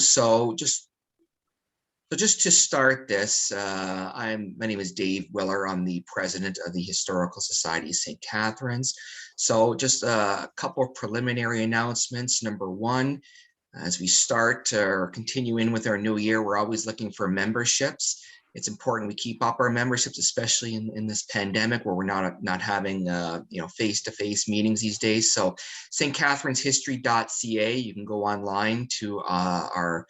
So just to start this, my name is Dave Willer. I'm the president of the Historical Society of St. Catharines. So just a couple of preliminary announcements. Number one, as we start or continue in with our new year, we're always looking for memberships. It's important we keep up our memberships, especially in this pandemic where we're not having face-to-face meetings these days. So stcatharineshistory.ca, you can go online to our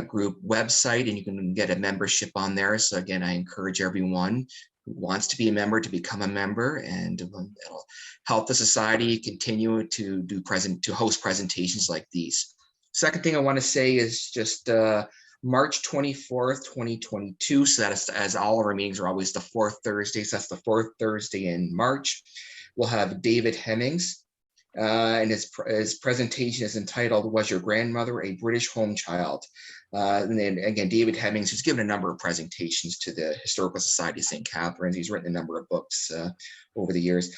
group website and you can get a membership on there. So again, I encourage everyone who wants to be a member to become a member, and it'll help the society continue to host presentations like these. Second thing I want to say is just March 24th, 2022. So that is, as all of our meetings are always the fourth Thursday. So that's the fourth Thursday in March. We'll have David Hemmings. And his presentation is entitled, "Was Your Grandmother a British Home Child?" And then again, David Hemmings has given a number of presentations to the Historical Society of St. Catharines. He's written a number of books over the years.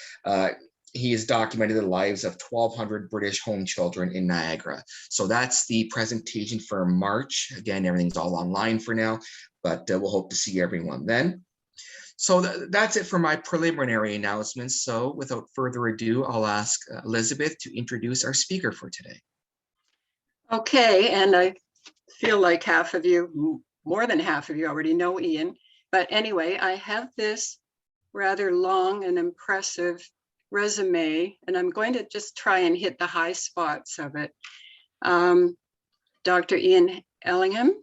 He has documented the lives of 1,200 British home children in Niagara. So that's the presentation for March. Again, everything's all online for now, but we'll hope to see everyone then. So that's it for my preliminary announcements. So without further ado, I'll ask Elizabeth to introduce our speaker for today. Okay, and I feel like half of you, more than half of you already know Ian. But anyway, I have this rather long and impressive resume, and I'm going to just try and hit the high spots of it. Dr. Ian Ellingham.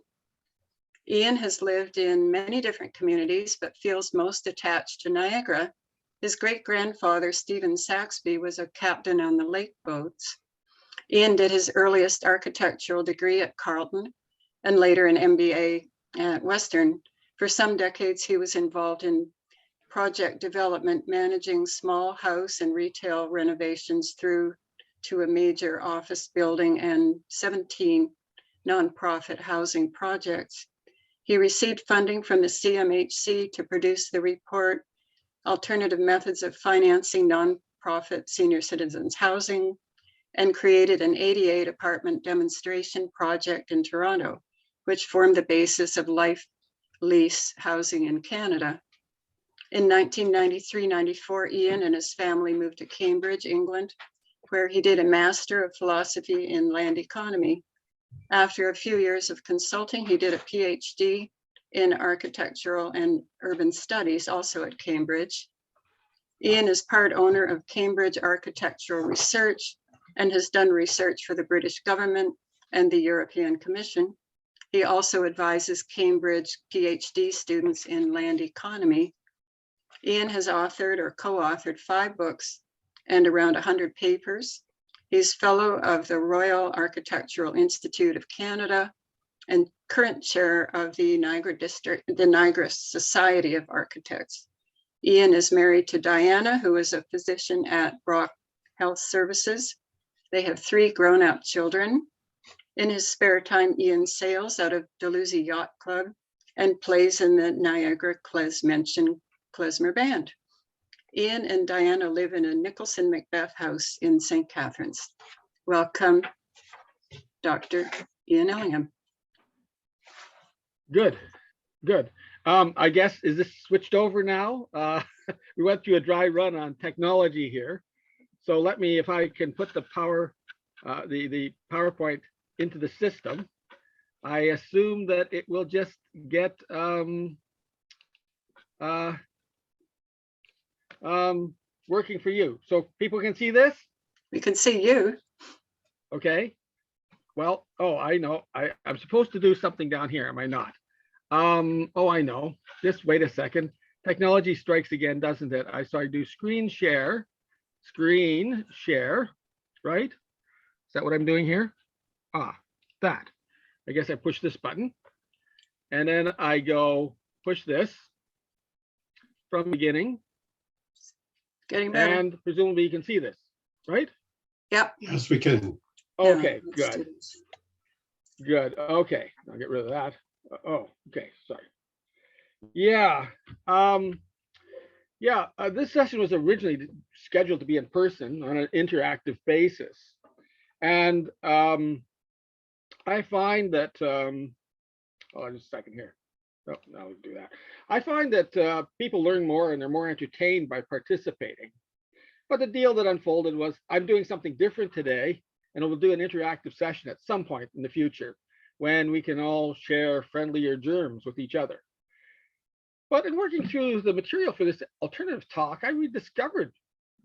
Ian has lived in many different communities, but feels most attached to Niagara. His great-grandfather, Stephen Saxby, was a captain on the lake boats. Ian did his earliest architectural degree at Carleton and later an MBA at Western. For some decades, he was involved in project development, managing small house and retail renovations through to a major office building and 17 nonprofit housing projects. He received funding from the CMHC to produce the report, Alternative Methods of Financing Nonprofit Senior Citizens Housing, and created an ADA apartment demonstration project in Toronto, which formed the basis of life lease housing in Canada. In 1993-94, Ian and his family moved to Cambridge, England, where he did a Master of Philosophy in Land Economy. After a few years of consulting, he did a PhD in Architectural and Urban Studies, also at Cambridge. Ian is part owner of Cambridge Architectural Research and has done research for the British government and the European Commission. He also advises Cambridge PhD students in land economy. Ian has authored or co-authored 5 books and around 100 papers. He's fellow of the Royal Architectural Institute of Canada and current chair of the Niagara Society of Architects. Ian is married to Diana, who is a physician at Brock Health Services. They have 3 grown-up children. In his spare time, Ian sails out of Dalhousie Yacht Club and plays in the Niagara Klezmer Band. Ian and Diana live in a Nicholson Macbeth house in St. Catharines. Welcome, Dr. Ian Ellingham. Good. I guess, is this switched over now? We went through a dry run on technology here. So let me, if I can put the the PowerPoint into the system, I assume that it will just get working for you. So people can see this? We can see you. Okay. Well, oh, I know. I'm supposed to do something down here, am I not? Oh, I know. Just wait a second. Technology strikes again, doesn't it? So I do screen share, right? Is that what I'm doing here? That. I guess I push this button and then I go push this from beginning. Getting better. And presumably you can see this, right? Yep. Yes, we can. Okay, good. Good. Okay, I'll get rid of that. Oh, okay, sorry. Yeah. This session was originally scheduled to be in person on an interactive basis. And I find that, oh, just a second here. Oh, no, we'll do that. I find that people learn more and they're more entertained by participating. But the deal that unfolded was I'm doing something different today, and we'll do an interactive session at some point in the future when we can all share friendlier germs with each other. But in working through the material for this alternative talk, I rediscovered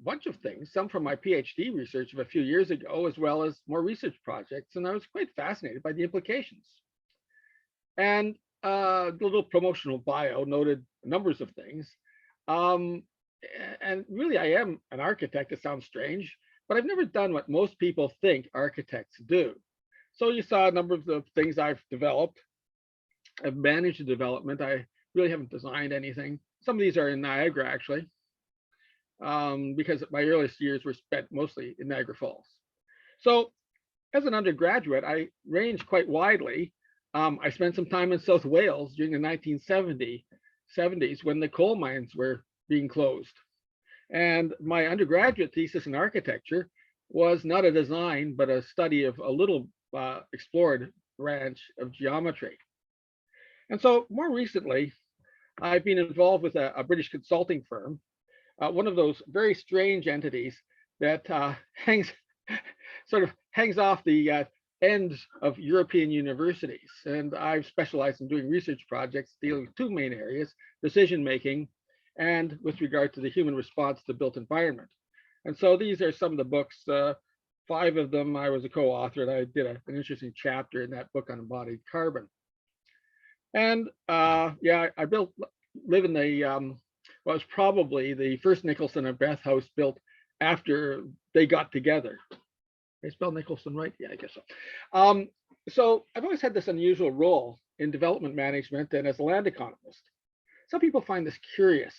a bunch of things, some from my PhD research of a few years ago, as well as more research projects, and I was quite fascinated by the implications. And the little promotional bio noted numbers of things. And really, I am an architect. It sounds strange, but I've never done what most people think architects do. So you saw a number of the things I've developed. I've managed the development. I really haven't designed anything. Some of these are in Niagara, actually, because my earliest years were spent mostly in Niagara Falls. So as an undergraduate, I ranged quite widely. I spent some time in South Wales during the 1970s when the coal mines were being closed. And my undergraduate thesis in architecture was not a design, but a study of a little explored branch of geometry. And so more recently, I've been involved with a British consulting firm, one of those very strange entities that sort of hangs off the ends of European universities. And I've specialized in doing research projects dealing with two main areas: decision making and with regard to the human response to the built environment. And so these are some of the books. 5 of them I was a co-author, and I did an interesting chapter in that book on embodied carbon. And yeah, I live in the what was probably the first Nicholson and Beth house built after they got together. Did I spell Nicholson right? Yeah, I guess so. So I've always had this unusual role in development management and as a land economist. Some people find this curious,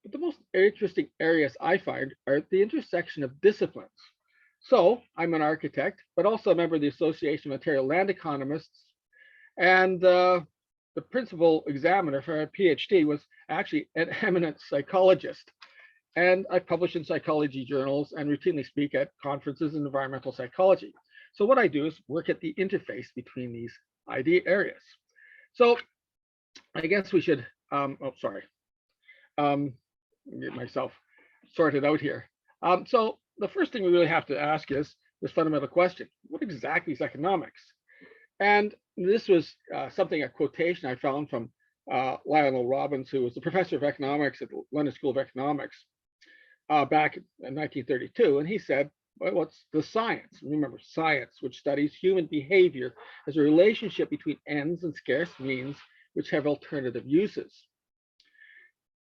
but the most interesting areas I find are at the intersection of disciplines. So I'm an architect, but also a member of the Association of Ontario Land Economists. And the principal examiner for a PhD was actually an eminent psychologist. And I publish in psychology journals and routinely speak at conferences in environmental psychology. So what I do is work at the interface between these idea areas. So I guess we should, oh, sorry. Get myself sorted out here. So the first thing we really have to ask is this fundamental question: what exactly is economics? And this was a quotation I found from Lionel Robbins, who was the professor of economics at the London School of Economics back in 1932. And he said, well, what's the science? Remember, science, which studies human behavior as a relationship between ends and scarce means which have alternative uses.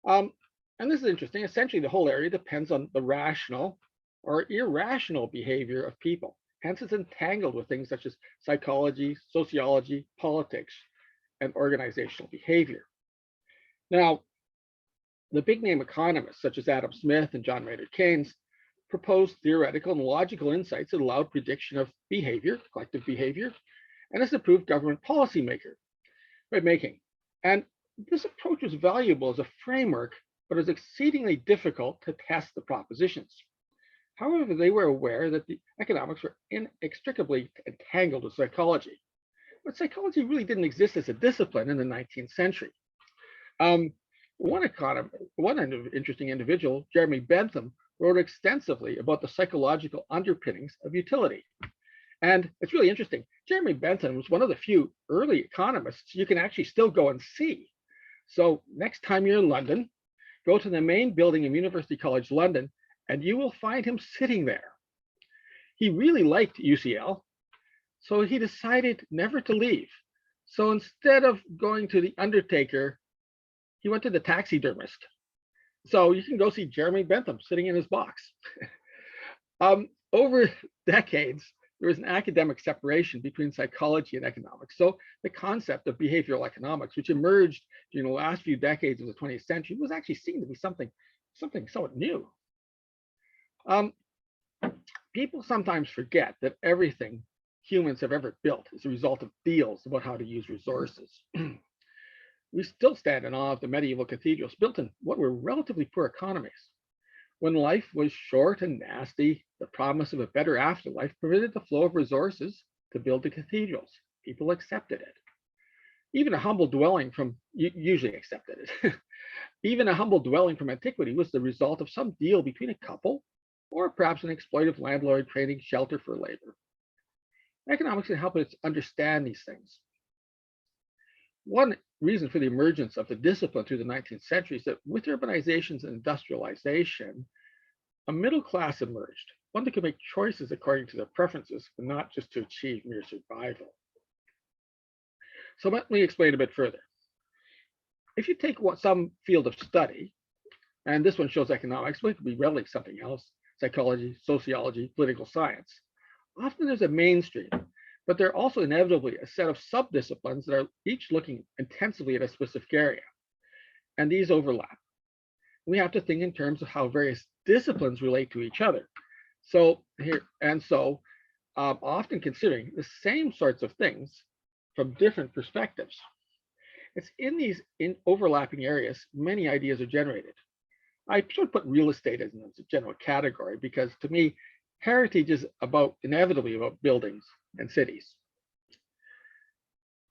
And this is interesting. Essentially, the whole area depends on the rational or irrational behavior of people. Hence, it's entangled with things such as psychology, sociology, politics, and organizational behavior. Now, the big name economists such as Adam Smith and John Maynard Keynes proposed theoretical and logical insights that allowed prediction of behavior, collective behavior, and as a proved government policy making. And this approach was valuable as a framework, but it was exceedingly difficult to test the propositions. However, they were aware that the economics were inextricably entangled with psychology. But psychology really didn't exist as a discipline in the 19th century. One interesting individual, Jeremy Bentham, wrote extensively about the psychological underpinnings of utility. And it's really interesting. Jeremy Bentham was one of the few early economists you can actually still go and see. So next time you're in London, go to the main building of University College London, and you will find him sitting there. He really liked UCL, so he decided never to leave. So instead of going to the undertaker, he went to the taxidermist. So you can go see Jeremy Bentham sitting in his box. Over decades, there was an academic separation between psychology and economics. So the concept of behavioral economics, which emerged during the last few decades of the 20th century, was actually seen to be something somewhat new. People sometimes forget that everything humans have ever built is a result of deals about how to use resources. We still stand in awe of the medieval cathedrals built in what were relatively poor economies. When life was short and nasty, the promise of a better afterlife permitted the flow of resources to build the cathedrals. People accepted it. Even a humble dwelling from, usually accepted it. Even a humble dwelling from antiquity was the result of some deal between a couple, or perhaps an exploitive landlord trading shelter for labor. Economics can help us understand these things. One reason for the emergence of the discipline through the 19th century is that with urbanizations and industrialization, a middle class emerged, one that could make choices according to their preferences, and not just to achieve mere survival. So let me explain a bit further. If you take some field of study, and this one shows economics, but it could be readily something else, psychology, sociology, political science, often there's a mainstream, but there are also inevitably a set of subdisciplines that are each looking intensively at a specific area, and these overlap. We have to think in terms of how various disciplines relate to each other. So often considering the same sorts of things from different perspectives. It's in these overlapping areas, many ideas are generated. I sort of put real estate as a general category because to me, heritage is inevitably about buildings and cities.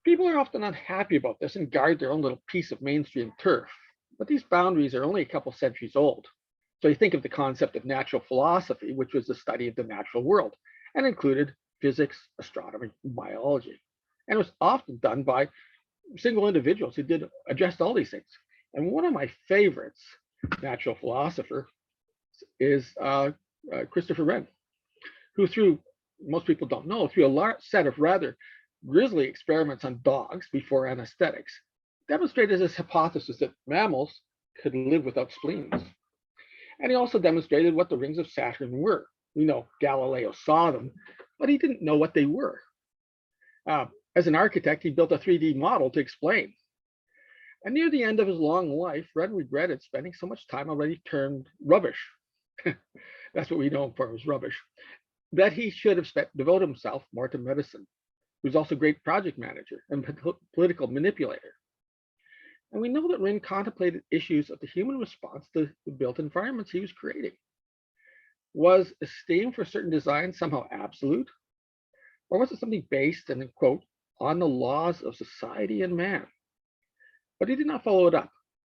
People are often unhappy about this and guard their own little piece of mainstream turf, but these boundaries are only a couple centuries old. So you think of the concept of natural philosophy, which was the study of the natural world and included physics, astronomy, and biology. And it was often done by single individuals who addressed all these things. And one of my favorites, natural philosopher, is Christopher Wren, who most people don't know, through a large set of rather grisly experiments on dogs before anesthetics, demonstrated his hypothesis that mammals could live without spleens. And he also demonstrated what the rings of Saturn were. We know Galileo saw them, but he didn't know what they were. As an architect, he built a 3D model to explain. And near the end of his long life, Wren regretted spending so much time already termed rubbish. That's what we know him for, was rubbish. That he should have devoted himself more to medicine. He was also a great project manager and political manipulator. And we know that Wren contemplated issues of the human response to the built environments he was creating. Was esteem for certain designs somehow absolute? Or was it something based, and quote, on the laws of society and man? But he did not follow it up.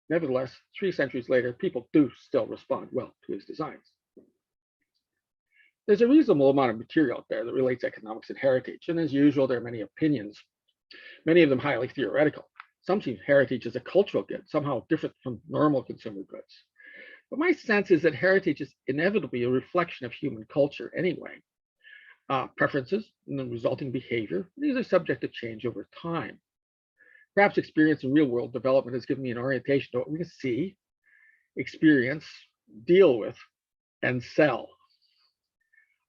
Nevertheless, 3 centuries later, people do still respond well to his designs. There's a reasonable amount of material out there that relates economics and heritage, and as usual, there are many opinions, many of them highly theoretical. Some see heritage as a cultural good, somehow different from normal consumer goods. But my sense is that heritage is inevitably a reflection of human culture anyway. Preferences and the resulting behavior, these are subject to change over time. Perhaps experience in real world development has given me an orientation to what we can see, experience, deal with, and sell.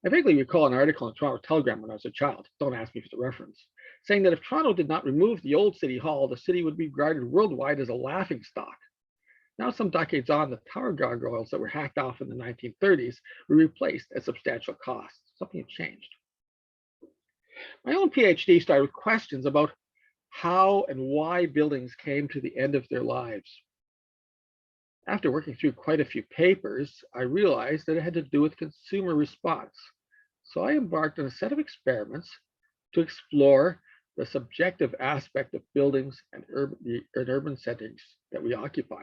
I vaguely recall an article in the Toronto Telegram when I was a child, don't ask me for the reference, saying that if Toronto did not remove the old city hall, the city would be regarded worldwide as a laughingstock. Now, some decades on, the tower gargoyles that were hacked off in the 1930s were replaced at substantial cost. Something had changed. My own PhD started with questions about how and why buildings came to the end of their lives. After working through quite a few papers, I realized that it had to do with consumer response. So I embarked on a set of experiments to explore the subjective aspect of buildings and urban settings that we occupy.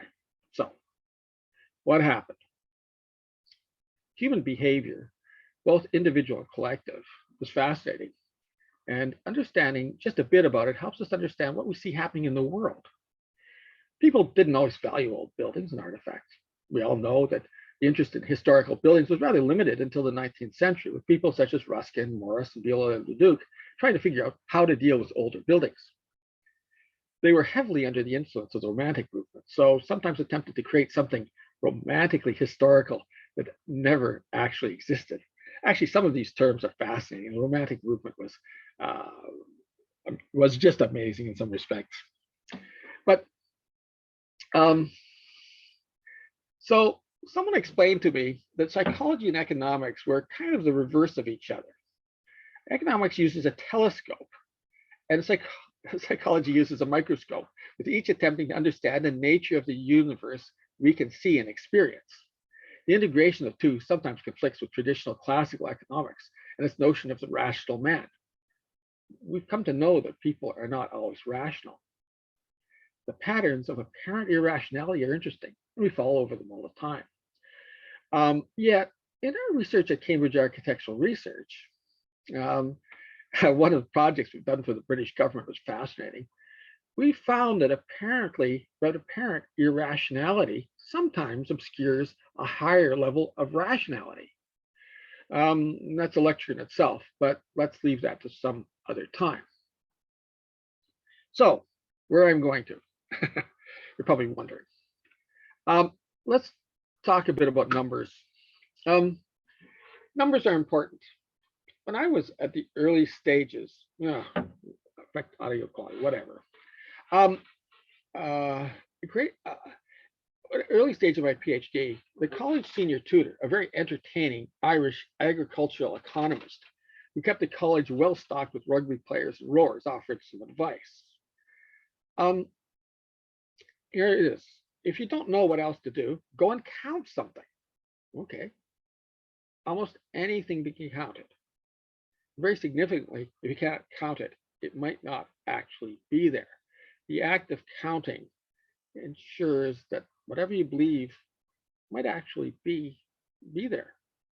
So, what happened? Human behavior, both individual and collective, was fascinating. And understanding just a bit about it helps us understand what we see happening in the world. People didn't always value old buildings and artifacts. We all know that the interest in historical buildings was rather limited until the 19th century, with people such as Ruskin, Morris, and Viola and Leduc trying to figure out how to deal with older buildings. They were heavily under the influence of the Romantic movement, so sometimes attempted to create something romantically historical that never actually existed. Actually, some of these terms are fascinating. The Romantic movement was just amazing in some respects. But so someone explained to me that psychology and economics were kind of the reverse of each other. Economics uses a telescope, and psychology uses a microscope, with each attempting to understand the nature of the universe we can see and experience. The integration of two sometimes conflicts with traditional classical economics and its notion of the rational man. we've come to know that people are not always rational. The patterns of apparent irrationality are interesting, and we fall over them all the time. Yet, in our research at Cambridge Architectural Research, one of the projects we've done for the British government was fascinating. We found that apparent irrationality sometimes obscures a higher level of rationality. That's a lecture in itself, but let's leave that to some other time. So, where I'm going to, you're probably wondering. Let's talk a bit about numbers. Numbers are important. When I was at the early stages, affect audio quality, whatever. Early stage of my PhD, the college senior tutor, a very entertaining Irish agricultural economist who kept the college well stocked with rugby players and rowers, offered some advice. Here it is. If you don't know what else to do, go and count something. Okay. Almost anything can be counted. Very significantly, if you can't count it, it might not actually be there. The act of counting ensures that whatever you believe might actually be there.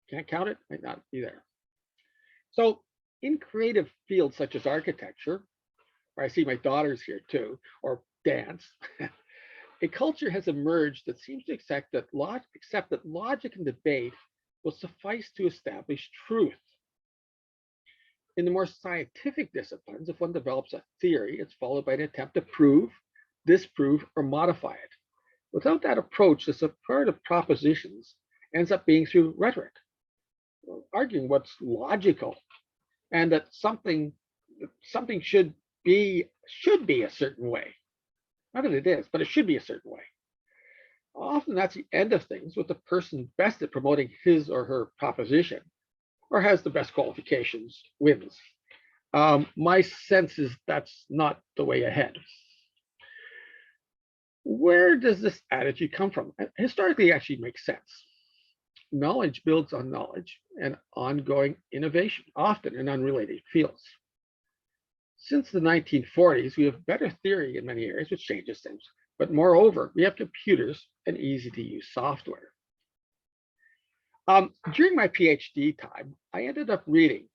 Can't count it, might not be there. So in creative fields such as architecture, where I see my daughters here too, or dance, a culture has emerged that seems to accept that logic and debate will suffice to establish truth. In the more scientific disciplines, if one develops a theory, it's followed by an attempt to prove, disprove, or modify it. Without that approach, the support of propositions ends up being through rhetoric, arguing what's logical, and that something should be a certain way. Not that it is, but it should be a certain way. Often that's the end of things, with the person best at promoting his or her proposition, or has the best qualifications, wins. My sense is that's not the way ahead. Where does this attitude come from? Historically, it actually makes sense. Knowledge builds on knowledge and ongoing innovation, often in unrelated fields. Since the 1940s, we have better theory in many areas, which changes things. But moreover, we have computers and easy-to-use software. During my PhD time, I ended up reading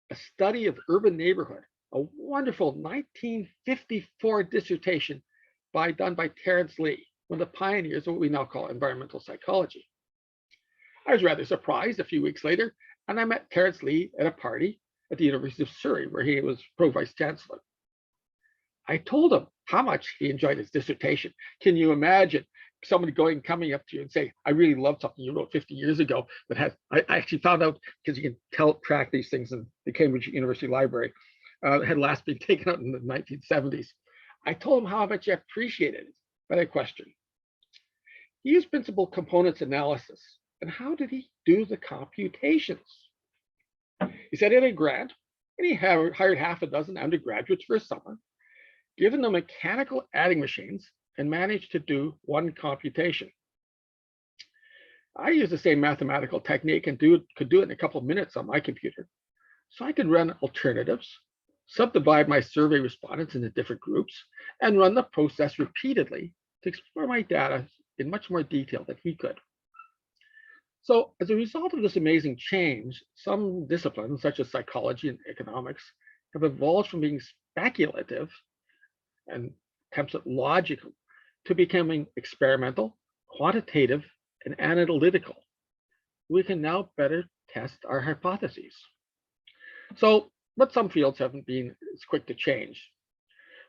a study of urban neighborhood, a wonderful 1954 dissertation done by Terence Lee, one of the pioneers of what we now call environmental psychology. I was rather surprised a few weeks later, and I met Terence Lee at a party at the University of Surrey, where he was Pro-Vice Chancellor. I told him how much he enjoyed his dissertation. Can you imagine somebody coming up to you and say, I really loved something you wrote 50 years ago that has, I actually found out, because you can track these things in the Cambridge University Library, had last been taken out in the 1970s. I told him how much I appreciated it, but I questioned. He used principal components analysis. And how did he do the computations? He said he had a grant, and he hired half a dozen undergraduates for a summer, given them mechanical adding machines, and managed to do one computation. I used the same mathematical technique and could do it in a couple of minutes on my computer. So I could run alternatives, subdivide my survey respondents into different groups, and run the process repeatedly to explore my data in much more detail than he could. So as a result of this amazing change, some disciplines, such as psychology and economics, have evolved from being speculative and attempts at logical to becoming experimental, quantitative, and analytical. We can now better test our hypotheses. But some fields haven't been as quick to change.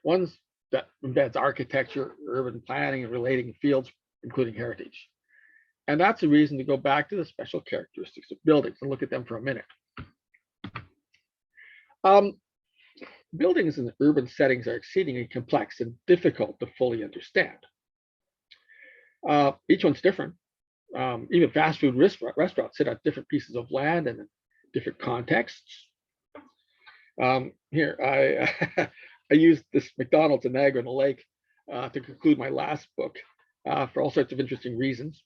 Ones that embeds architecture, urban planning, and relating fields, including heritage. And that's a reason to go back to the special characteristics of buildings and look at them for a minute. Buildings in urban settings are exceedingly complex and difficult to fully understand. Each one's different. Even fast food restaurants sit on different pieces of land and in different contexts. Here, I used this McDonald's in Niagara-on-the-Lake to conclude my last book for all sorts of interesting reasons.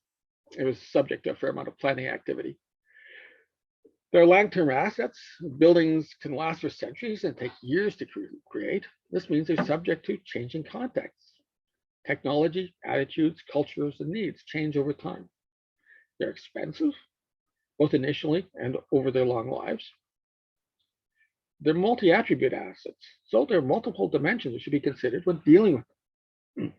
It was subject to a fair amount of planning activity. They're long-term assets. Buildings can last for centuries and take years to create. This means they're subject to changing contexts. Technology, attitudes, cultures, and needs change over time. They're expensive, both initially and over their long lives. They're multi-attribute assets, so there are multiple dimensions that should be considered when dealing with them.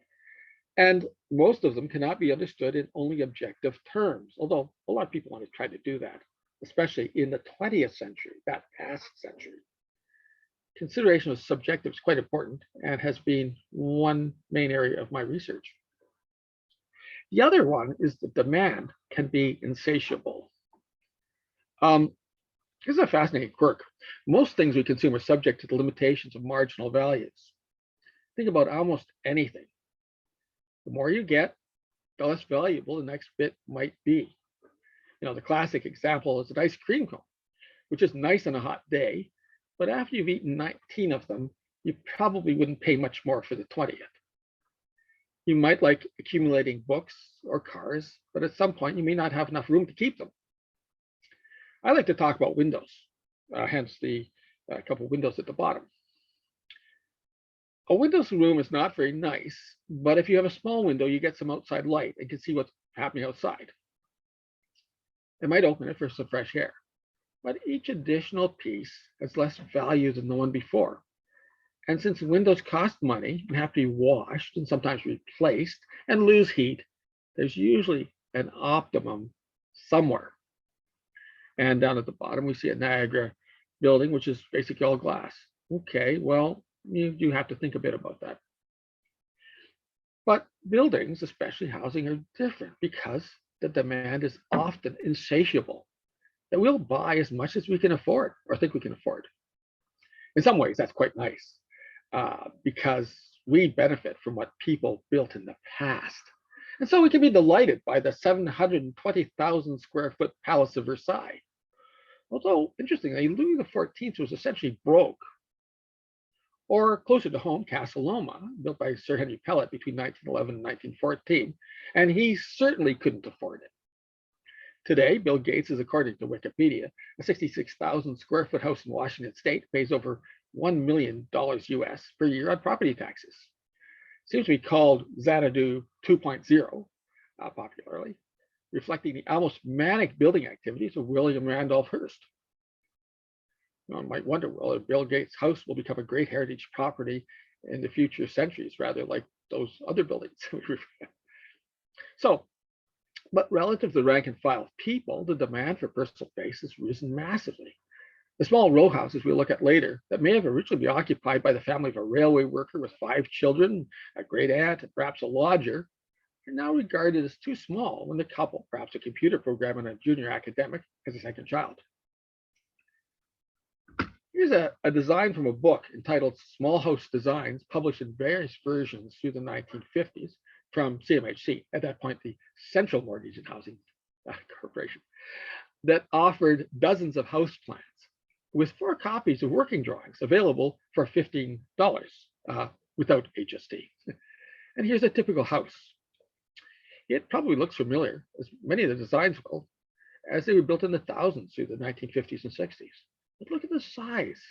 And most of them cannot be understood in only objective terms, although a lot of people want to try to do that, especially in the 20th century, that past century. Consideration of subjective is quite important and has been one main area of my research. The other one is the demand can be insatiable. Here's a fascinating quirk. Most things we consume are subject to the limitations of marginal values. Think about almost anything. The more you get, the less valuable the next bit might be. You know, the classic example is an ice cream cone, which is nice on a hot day, but after you've eaten 19 of them, you probably wouldn't pay much more for the 20th. You might like accumulating books or cars, but at some point you may not have enough room to keep them. I like to talk about windows, hence the couple of windows at the bottom. A windowless room is not very nice, but if you have a small window, you get some outside light and can see what's happening outside. It might open it for some fresh air, but each additional piece has less value than the one before. And since windows cost money and have to be washed and sometimes replaced and lose heat, there's usually an optimum somewhere. And down at the bottom, we see a Niagara building, which is basically all glass. Okay, well, you have to think a bit about that. But buildings, especially housing, are different because the demand is often insatiable, that we'll buy as much as we can afford or think we can afford. In some ways, that's quite nice because we benefit from what people built in the past. And so we can be delighted by the 720,000 square foot Palace of Versailles. Although, interestingly, Louis XIV was essentially broke. Or closer to home, Castle Loma, built by Sir Henry Pellet between 1911 and 1914, and he certainly couldn't afford it. Today, Bill Gates is, according to Wikipedia, a 66,000 square foot house in Washington State pays over $1 million US per year on property taxes. Seems to be called Xanadu 2.0 popularly, reflecting the almost manic building activities of William Randolph Hearst. One might wonder, well, if Bill Gates' house will become a great heritage property in the future centuries, rather like those other buildings. So, but relative to the rank and file of people, the demand for personal space has risen massively. The small row houses we'll look at later that may have originally been occupied by the family of a railway worker with 5 children, a great aunt, and perhaps a lodger, are now regarded as too small when the couple, perhaps a computer programmer and a junior academic, has a second child. Here's a design from a book entitled Small House Designs, published in various versions through the 1950s from CMHC, at that point the Central Mortgage and Housing Corporation, that offered dozens of house plans with 4 copies of working drawings available for $15 without HST. And here's a typical house. It probably looks familiar, as many of the designs will, as they were built in the thousands through the 1950s and 60s. But look at the size,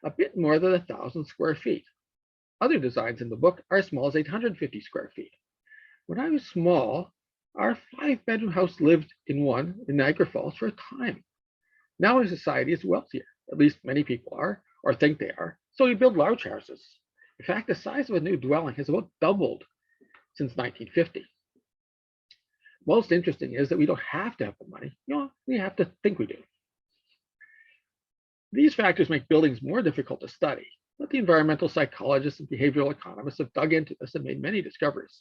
a bit more than 1,000 square feet. Other designs in the book are as small as 850 square feet. When I was small, our 5-bedroom house lived in one in Niagara Falls for a time. Now our society is wealthier, at least many people are, or think they are, so we build large houses. In fact, the size of a new dwelling has about doubled since 1950. Most interesting is that we don't have to have the money. We have to think we do. These factors make buildings more difficult to study, but the environmental psychologists and behavioral economists have dug into this and made many discoveries.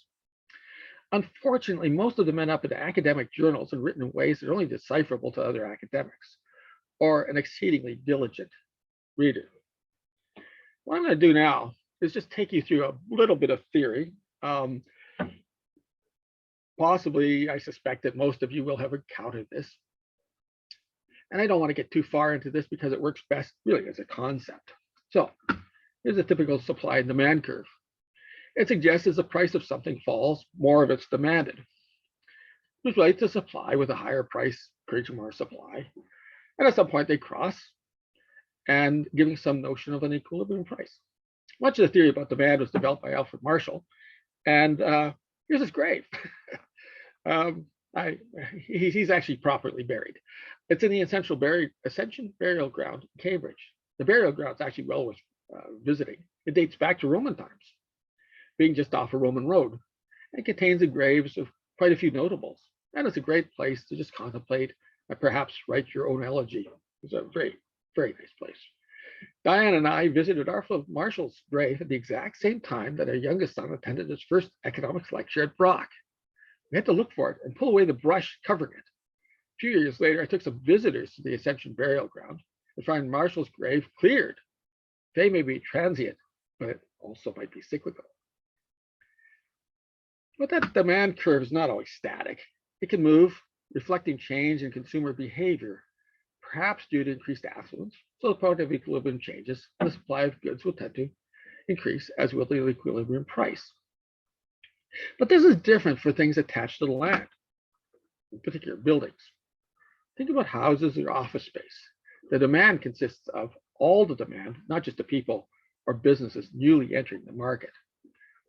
Unfortunately, most of them end up in academic journals and written in ways that are only decipherable to other academics or an exceedingly diligent reader. What I'm going to do now is just take you through a little bit of theory. Possibly, I suspect that most of you will have encountered this. And I don't want to get too far into this because it works best really as a concept. So here's a typical supply and demand curve. It suggests as the price of something falls, more of it's demanded. Which relates to supply with a higher price creates more supply. And at some point they cross, and giving some notion of an equilibrium price. Much of the theory about demand was developed by Alfred Marshall. And here's his grave. He's actually properly buried. It's in the Ascension Burial Ground in Cambridge. The burial ground is actually well worth visiting. It dates back to Roman times, being just off a Roman road, and contains the graves of quite a few notables. And it's a great place to just contemplate and perhaps write your own elegy. It's a very, very nice place. Diane and I visited Alfred Marshall's grave at the exact same time that our youngest son attended his first economics lecture at Brock. We had to look for it and pull away the brush covering it. A few years later, I took some visitors to the Ascension Burial Ground and found Marshall's grave cleared. They may be transient, but it also might be cyclical. But that demand curve is not always static. It can move, reflecting change in consumer behavior, perhaps due to increased affluence. So the product equilibrium changes, and the supply of goods will tend to increase, as will the equilibrium price. But this is different for things attached to the land, in particular buildings. Think about houses or office space. The demand consists of all the demand, not just the people or businesses newly entering the market.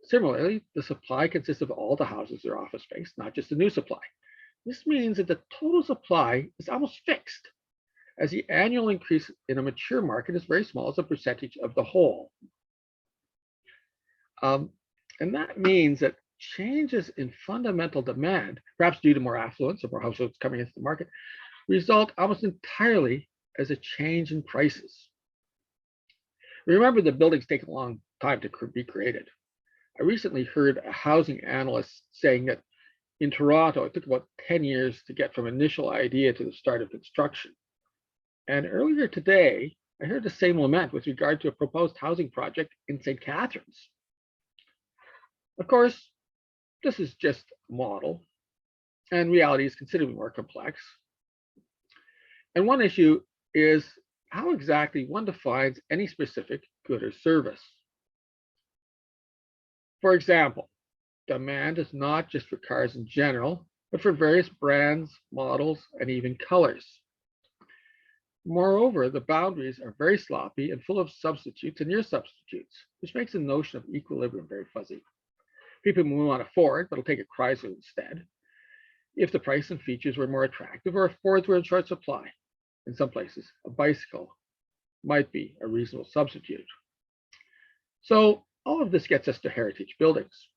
Similarly, the supply consists of all the houses or office space, not just the new supply. This means that the total supply is almost fixed, as the annual increase in a mature market is very small as a percentage of the whole. And that means that changes in fundamental demand, perhaps due to more affluence or more households coming into the market, result almost entirely as a change in prices. Remember, the buildings take a long time to be created. I recently heard a housing analyst saying that in Toronto, it took about 10 years to get from initial idea to the start of construction. And earlier today, I heard the same lament with regard to a proposed housing project in St. Catharines. Of course, this is just a model, and reality is considerably more complex. And one issue is how exactly one defines any specific good or service. For example, demand is not just for cars in general, but for various brands, models, and even colors. Moreover, the boundaries are very sloppy and full of substitutes and near substitutes, which makes the notion of equilibrium very fuzzy. People will want a Ford, but will take a Chrysler instead, if the price and features were more attractive, or if Fords were in short supply. In some places, a bicycle might be a reasonable substitute. So all of this gets us to heritage buildings.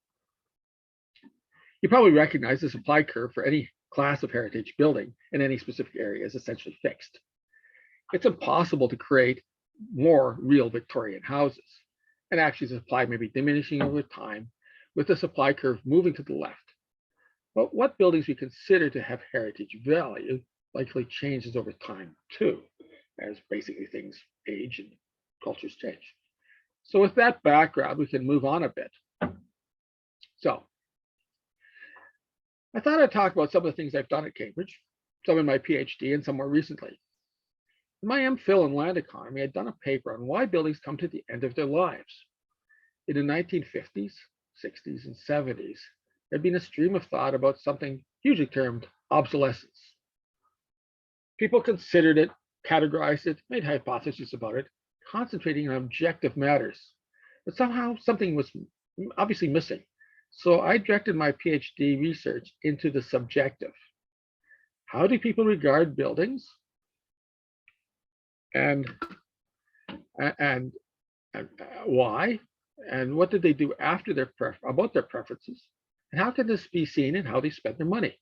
You probably recognize the supply curve for any class of heritage building in any specific area is essentially fixed. It's impossible to create more real Victorian houses. And actually, the supply may be diminishing over time, with the supply curve moving to the left. But what buildings we consider to have heritage value likely changes over time too, as basically things age and cultures change. So with that background, we can move on a bit. So I thought I'd talk about some of the things I've done at Cambridge, some in my PhD and some more recently. In my MPhil in land economy, I'd done a paper on why buildings come to the end of their lives. In the 1950s, 60s, and 70s, there'd been a stream of thought about something usually termed obsolescence. People considered it, categorized it, made hypotheses about it, concentrating on objective matters. But somehow something was obviously missing. So I directed my PhD research into the subjective. How do people regard buildings? And why? And what did they do after about their preferences? And how can this be seen in how they spend their money?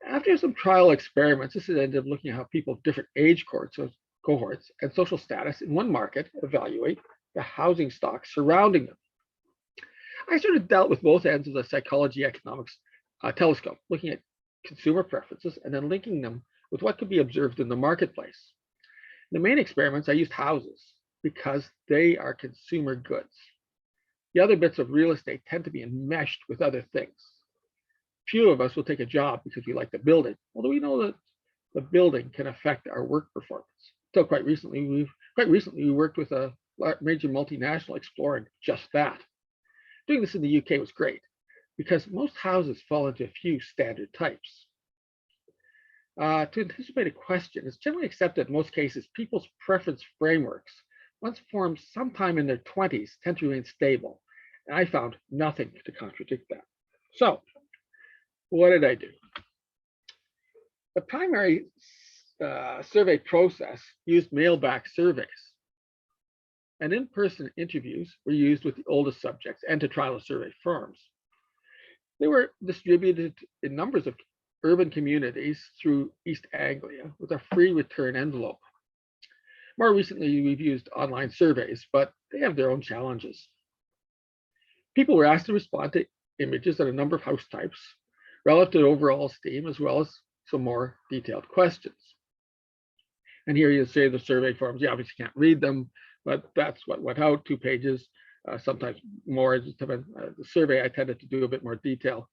After some trial experiments, this ended up looking at how people of different age cohorts and social status in one market evaluate the housing stock surrounding them. I sort of dealt with both ends of the psychology economics telescope, looking at consumer preferences and then linking them with what could be observed in the marketplace. In the main experiments, I used houses because they are consumer goods. The other bits of real estate tend to be enmeshed with other things. Few of us will take a job because we like the building, although we know that the building can affect our work performance. So quite recently, we worked with a major multinational exploring just that. Doing this in the UK was great because most houses fall into a few standard types. To anticipate a question, it's generally accepted in most cases people's preference frameworks, once formed sometime in their 20s, tend to remain stable. And I found nothing to contradict that. So what did I do? The primary survey process used mail-back surveys, and in-person interviews were used with the oldest subjects and to trial the survey firms. They were distributed in numbers of urban communities through East Anglia with a free return envelope. More recently, we've used online surveys, but they have their own challenges. People were asked to respond to images and a number of house types, relative to overall esteem, as well as some more detailed questions. And here you say the survey forms, you obviously can't read them, but that's what went out, 2 pages, sometimes more. The survey I tended to do a bit more detail.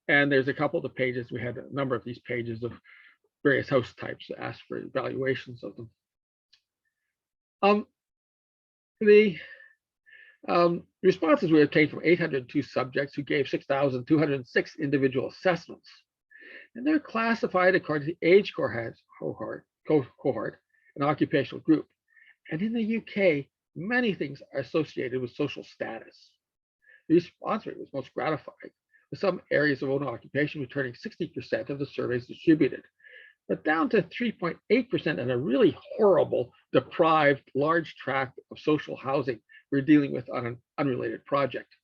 And there's a couple of the pages, we had a number of these pages of various house types to ask for evaluations of them. The responses were obtained from 802 subjects who gave 6,206 individual assessments. And they're classified according to age cohort and occupational group. And in the UK, many things are associated with social status. The response rate was most gratifying, with some areas of own occupation returning 60% of the surveys distributed, but down to 3.8% in a really horrible, deprived, large tract of social housing we're dealing with on an unrelated project.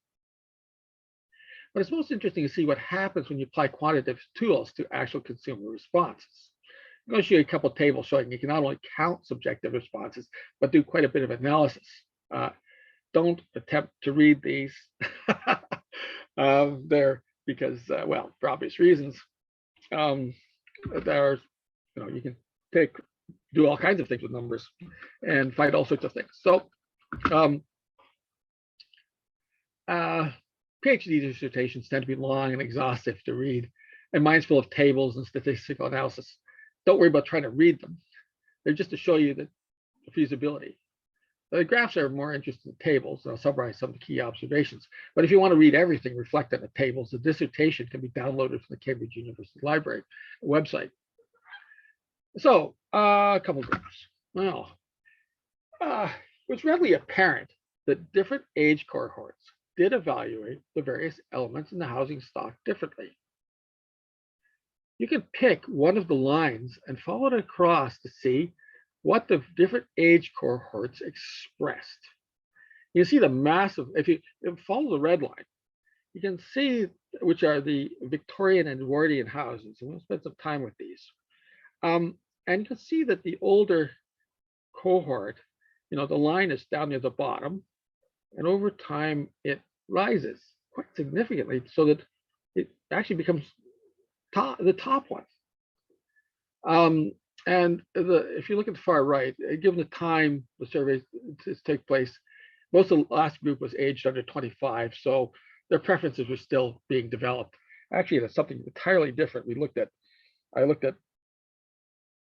But it's most interesting to see what happens when you apply quantitative tools to actual consumer responses. I'm going to show you a couple of tables showing you can not only count subjective responses, but do quite a bit of analysis. Don't attempt to read these there because, well, for obvious reasons, there's, you can do all kinds of things with numbers and find all sorts of things. So, PhD dissertations tend to be long and exhaustive to read, and mine's full of tables and statistical analysis. Don't worry about trying to read them. They're just to show you the feasibility. The graphs are more interesting in tables. I'll summarize some of the key observations. But if you want to read everything reflected in the tables, the dissertation can be downloaded from the Cambridge University Library website. So a couple of graphs. Well, it was readily apparent that different age cohorts did evaluate the various elements in the housing stock differently. You can pick one of the lines and follow it across to see what the different age cohorts expressed. You see the massive, if you follow the red line, you can see which are the Victorian and Edwardian houses. And we'll spend some time with these. And you can see that the older cohort, the line is down near the bottom, and over time it rises quite significantly so that it actually becomes the top one. And if you look at the far right, given the time the surveys take place, most of the last group was aged under 25, so their preferences were still being developed. Actually, that's something entirely different. I looked at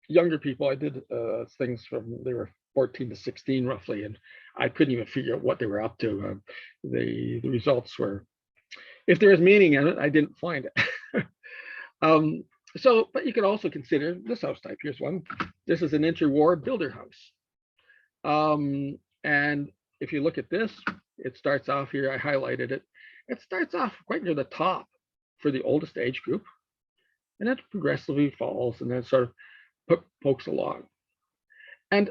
younger people. I did things from they were 14 to 16 roughly, and I couldn't even figure out what they were up to. The results were, if there was meaning in it, I didn't find it. But you could also consider this house type. Here's one. This is an interwar builder house. And if you look at this, it starts off here. I highlighted it. It starts off quite near the top for the oldest age group, and it progressively falls and then sort of pokes along. And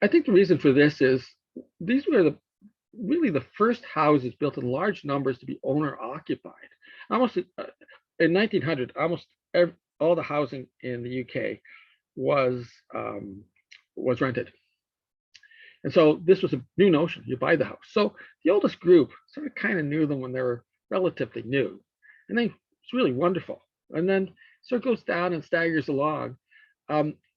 I think the reason for this is these were really the first houses built in large numbers to be owner occupied. Almost in 1900, almost all the housing in the UK was rented. And so this was a new notion. You buy the house. So the oldest group sort of kind of knew them when they were relatively new. And then it's really wonderful. And then sort of goes down and staggers along,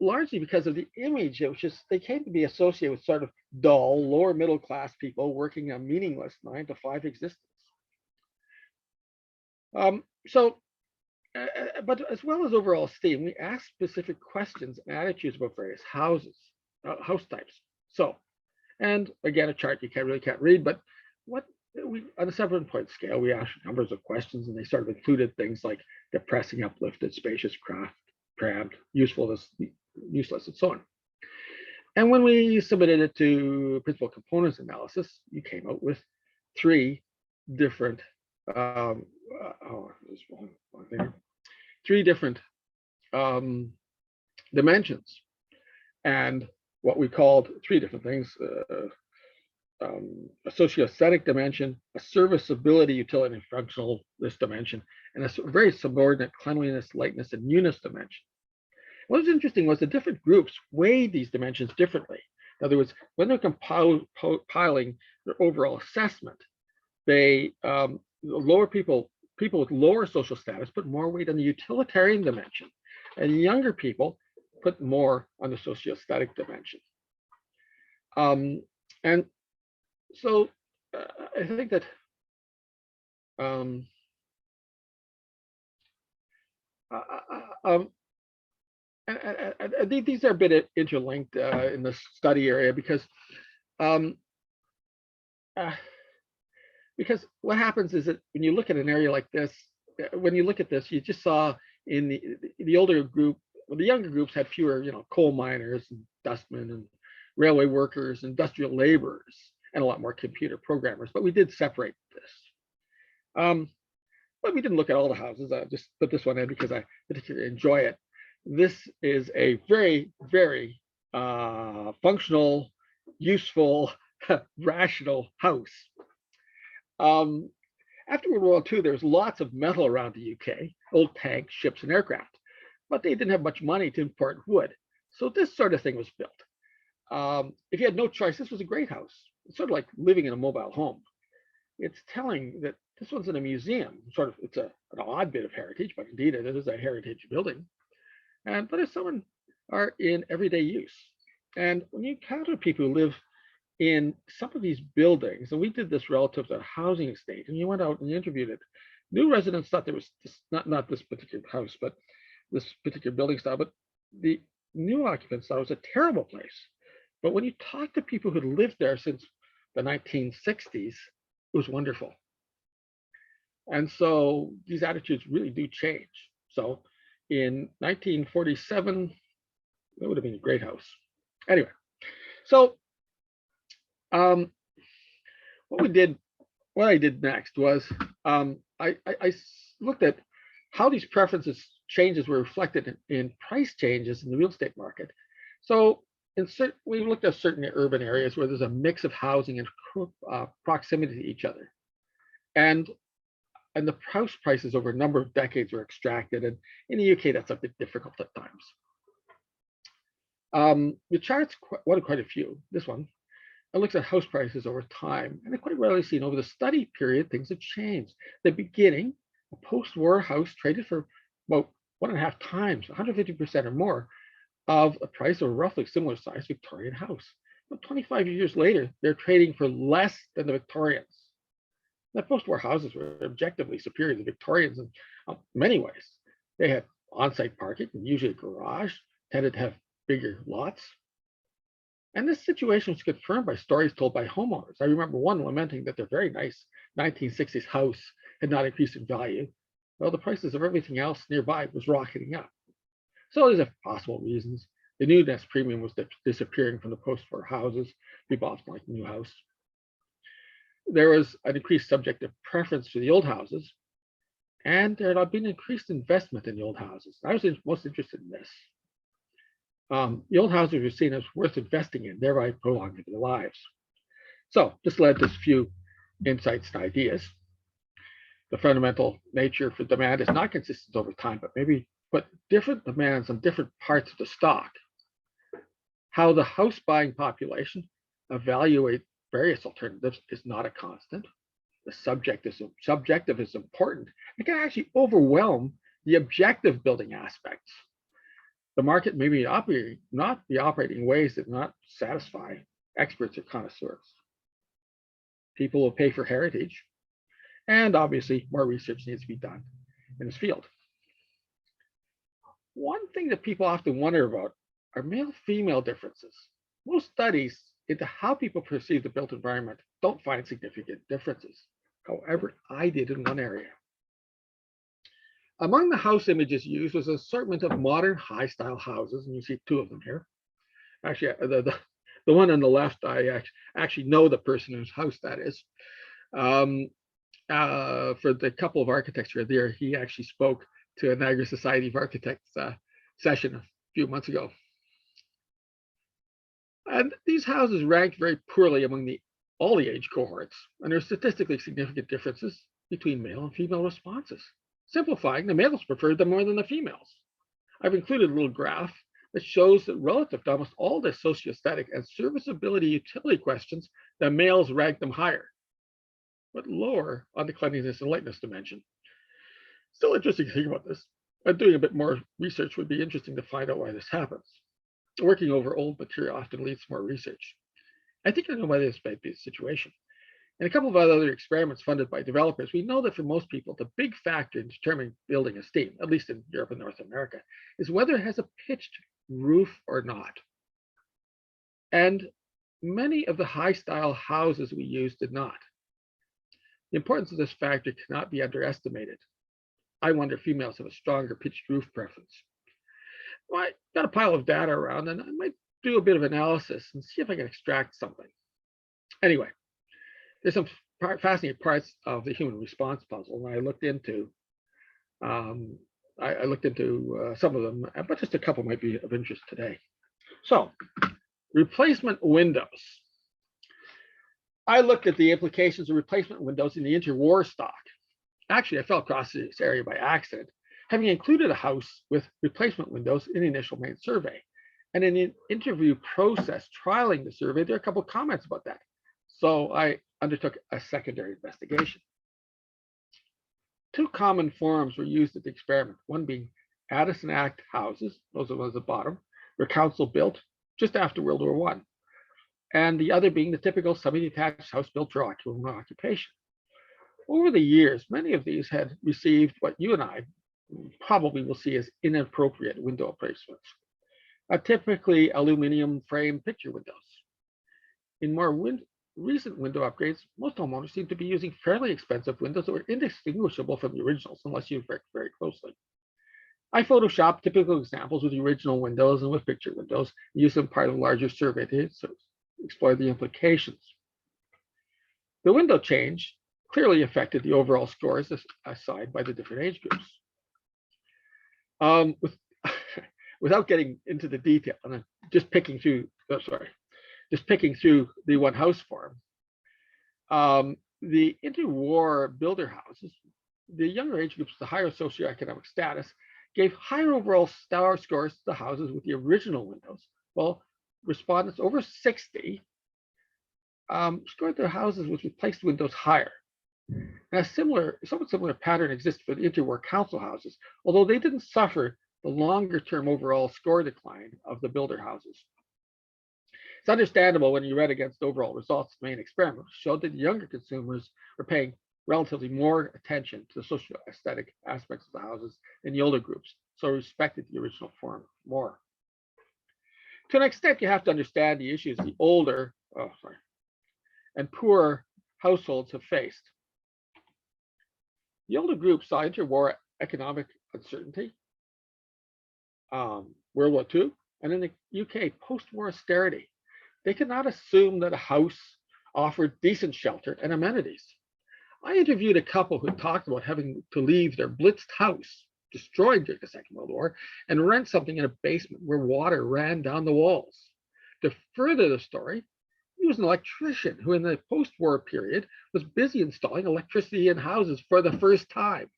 largely because of the image, which is they came to be associated with sort of dull, lower middle class people working a meaningless 9-to-5 existence. But as well as overall esteem, we asked specific questions and attitudes about various house types. So, and again, a chart you really can't read, but on a 7-point scale, we asked numbers of questions, and they sort of included things like depressing, uplifted, spacious, craft, cramped, usefulness, useless, and so on. And when we submitted it to principal components analysis, you came out with three different, three different dimensions, and what we called three different things: a socio-aesthetic dimension, a serviceability, utility, and functionalist dimension, and a very subordinate cleanliness, lightness, and newness dimension. What was interesting was the different groups weighed these dimensions differently. In other words, when they're compiling their overall assessment, they lower people with lower social status put more weight on the utilitarian dimension, and younger people put more on the socio-aesthetic dimension. And so I think that these are a bit interlinked in the study area because what happens is that when you look at an area like this, when you look at this, you just saw in the older group, well, the younger groups had fewer, coal miners and dustmen and railway workers, industrial laborers, and a lot more computer programmers. But we did separate this. But we didn't look at all the houses. I just put this one in because I particularly enjoy it. This is a very, very functional, useful, rational house. After World War II, there was lots of metal around the UK, old tanks, ships, and aircraft, but they didn't have much money to import wood. So this sort of thing was built. If you had no choice, this was a great house. It's sort of like living in a mobile home. It's telling that this one's in a museum. It's an odd bit of heritage, but indeed it is a heritage building. But if someone are in everyday use, and when you encounter people who live in some of these buildings, and we did this relative to a housing estate, and you went out and you interviewed it. New residents thought there was not this particular house, but this particular building style, but the new occupants thought it was a terrible place. But when you talk to people who lived there since the 1960s, it was wonderful. And so these attitudes really do change. So in 1947, it would have been a great house. Anyway, so what I did next was I looked at how these preferences changes were reflected in price changes in the real estate market. So we looked at certain urban areas where there's a mix of housing and proximity to each other, and the house prices over a number of decades were extracted. And in the UK, that's a bit difficult at times. The charts, quite a few. This one, it looks at house prices over time, and I quite rarely seen over the study period things have changed. The beginning, a post-war house traded for about 1.5 times, 150% or more of a price of a roughly similar size Victorian house. But 25 years later, they're trading for less than the Victorians. The post-war houses were objectively superior to the Victorians in many ways. They had on-site parking, usually a garage, tended to have bigger lots. And this situation was confirmed by stories told by homeowners. I remember one lamenting that their very nice 1960s house had not increased in value, while the prices of everything else nearby was rocketing up. So there's possible reasons. The newness premium was disappearing from the post-war houses. People often like new house. There was an increased subjective preference for the old houses, and there had been increased investment in the old houses. I was most interested in this. The old houses were seen as worth investing in, thereby prolonging their lives. So this led to a few insights and ideas. The fundamental nature for demand is not consistent over time, but maybe put different demands on different parts of the stock. How the house buying population evaluate various alternatives is not a constant. The subjective is important. It can actually overwhelm the objective building aspects. The market may not be operating in ways that not satisfy experts or connoisseurs. People will pay for heritage, and obviously more research needs to be done in this field. One thing that people often wonder about are male-female differences. Most studies into how people perceive the built environment don't find significant differences. However, I did in one area. Among the house images used was an assortment of modern high-style houses, and you see two of them here. Actually, the one on the left, I actually know the person whose house that is. For the couple of architects who are there, he actually spoke to a Niagara Society of Architects session a few months ago. And these houses ranked very poorly among all the age cohorts, and there are statistically significant differences between male and female responses. Simplifying, the males preferred them more than the females. I've included a little graph that shows that relative to almost all the socioaesthetic and serviceability utility questions, the males ranked them higher, but lower on the cleanliness and lightness dimension. Still interesting to think about this. Doing a bit more research would be interesting to find out why this happens. Working over old material often leads to more research. I think I know why this might be the situation. In a couple of other experiments funded by developers, we know that for most people, the big factor in determining building esteem, at least in Europe and North America, is whether it has a pitched roof or not. And many of the high-style houses we use did not. The importance of this factor cannot be underestimated. I wonder if females have a stronger pitched roof preference. Well, I got a pile of data around, and I might do a bit of analysis and see if I can extract something. Anyway, there's some fascinating parts of the human response puzzle, and I looked into some of them, but just a couple might be of interest today. So, replacement windows. I looked at the implications of replacement windows in the interwar stock. Actually, I fell across this area by accident, having included a house with replacement windows in the initial main survey. And in the interview process, trialing the survey, there are a couple of comments about that. So I undertook a secondary investigation. Two common forms were used at the experiment, one being Addison Act houses, those are the ones at the bottom, were council built just after World War I, and the other being the typical semi-detached house built for occupation. Over the years, many of these had received what you and I probably will see as inappropriate window placements, typically aluminum frame picture windows. In more recent window upgrades, most homeowners seem to be using fairly expensive windows that were indistinguishable from the originals unless you work very closely. I photoshopped typical examples with the original windows and with picture windows, and used them part of a larger survey to explore the implications. The window change clearly affected the overall scores assigned by the different age groups. Without getting into the detail, and I'm just picking through, the one house form. The interwar builder houses, the younger age groups, the higher socioeconomic status, gave higher overall star scores to the houses with the original windows, while respondents over 60 scored their houses with replaced windows higher. And a somewhat similar pattern exists for the interwar council houses, although they didn't suffer the longer-term overall score decline of the builder houses. It's understandable when you read against overall results. The main experiment showed that younger consumers were paying relatively more attention to the socio-aesthetic aspects of the houses than the older groups, so respected the original form more. To an extent, you have to understand the issues the older and poor households have faced. The older group saw interwar economic uncertainty, World War II, and in the UK, post-war austerity. They could not assume that a house offered decent shelter and amenities. I interviewed a couple who talked about having to leave their blitzed house, destroyed during the Second World War, and rent something in a basement where water ran down the walls. To further the story, he was an electrician who in the post-war period was busy installing electricity in houses for the first time.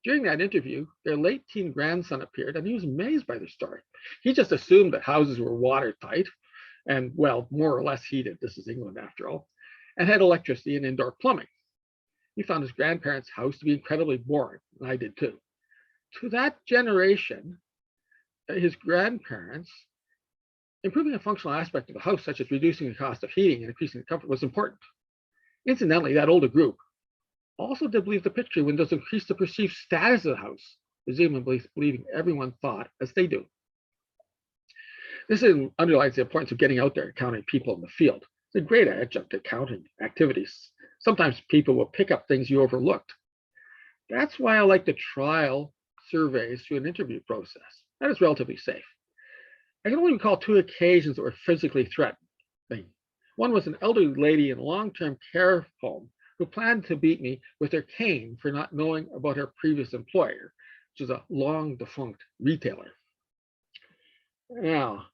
During that interview, their late teen grandson appeared and he was amazed by their story. He just assumed that houses were watertight and, well, more or less heated, this is England after all, and had electricity and indoor plumbing. He found his grandparents' house to be incredibly boring, and I did too. To that generation, his grandparents, improving a functional aspect of the house, such as reducing the cost of heating and increasing the comfort, was important. Incidentally, that older group also did believe the picture windows increased the perceived status of the house, presumably believing everyone thought as they do. This underlines the importance of getting out there and counting people in the field. It's a great adjunct to counting activities. Sometimes people will pick up things you overlooked. That's why I like to trial surveys through an interview process. That is relatively safe. I can only recall 2 occasions that were physically threatening. One was an elderly lady in a long-term care home who planned to beat me with her cane for not knowing about her previous employer, which is a long defunct retailer. Now,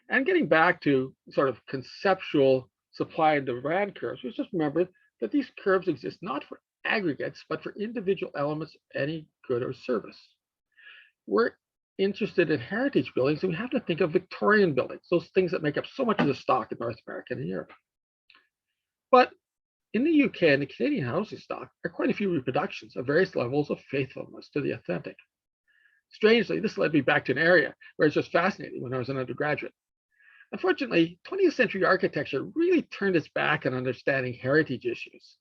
and getting back to sort of conceptual supply and demand curves, we just remember that these curves exist not for aggregates, but for individual elements of any good or service. We're interested in heritage buildings, and we have to think of Victorian buildings, those things that make up so much of the stock in North America and Europe. But in the UK and the Canadian housing stock are quite a few reproductions of various levels of faithfulness to the authentic. Strangely, this led me back to an area where it's just fascinating when I was an undergraduate. Unfortunately, 20th century architecture really turned its back on understanding heritage issues.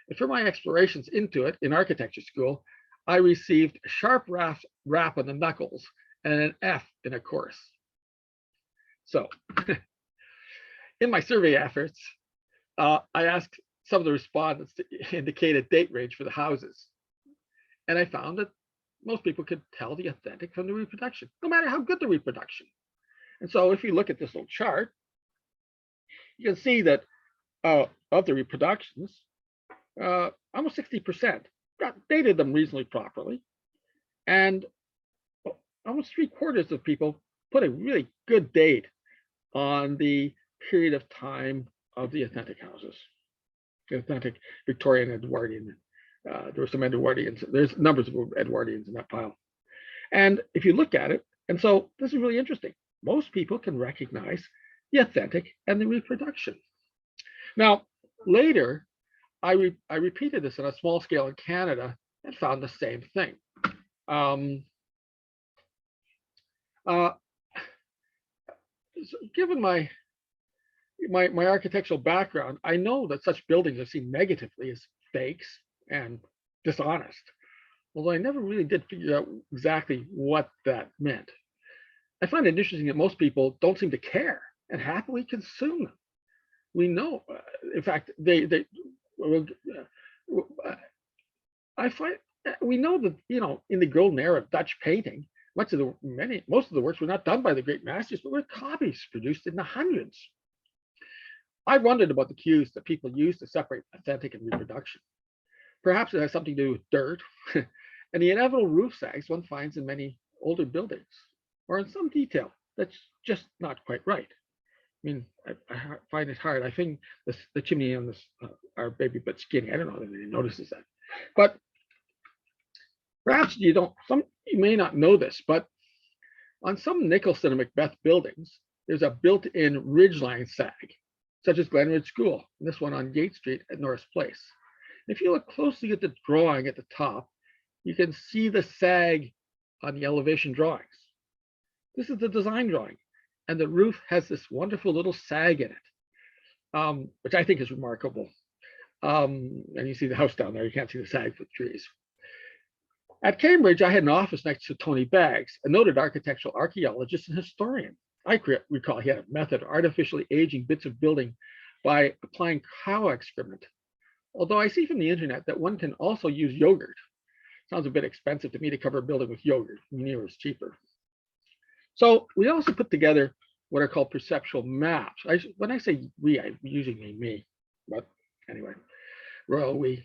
And for my explorations into it in architecture school, I received a sharp rap on the knuckles and an F in a course. So in my survey efforts, I asked some of the respondents to indicate a date range for the houses. And I found that most people could tell the authentic from the reproduction, no matter how good the reproduction. And so if you look at this little chart, you can see that of the reproductions, almost 60% dated them reasonably properly. And almost 3/4 of people put a really good date on the period of time of the authentic houses, the authentic Victorian Edwardian. There were some Edwardians. There's numbers of Edwardians in that pile. And if you look at it, and so this is really interesting. Most people can recognize the authentic and the reproduction. Now, later, I repeated this on a small scale in Canada and found the same thing. So given my architectural background, I know that such buildings are seen negatively as fakes and dishonest, although I never really did figure out exactly what that meant. I find it interesting that most people don't seem to care and happily consume them. We know, in fact, we know that, in the golden era of Dutch painting, most of the works were not done by the great masters, but were copies produced in the hundreds. I wondered about the cues that people use to separate authentic and reproduction. Perhaps it has something to do with dirt and the inevitable roof sags one finds in many older buildings, or in some detail that's just not quite right. I mean, I find it hard. I think the chimney on this are maybe a bit skinny. I don't know if anybody notices that. But perhaps you may not know this, but on some Nicholson and Macbeth buildings, there's a built-in ridgeline sag, such as Glenridge School, and this one on Yate Street at Norris Place. If you look closely at the drawing at the top, you can see the sag on the elevation drawings. This is the design drawing, and the roof has this wonderful little sag in it, which I think is remarkable. And you see the house down there, you can't see the sag for the trees. At Cambridge, I had an office next to Tony Baggs, a noted architectural archaeologist and historian. I recall he had a method of artificially aging bits of building by applying cow excrement. Although I see from the internet that one can also use yogurt. Sounds a bit expensive to me to cover a building with yogurt. Manure is cheaper. So we also put together what are called perceptual maps. When I say we, I usually mean me, but anyway, royal we.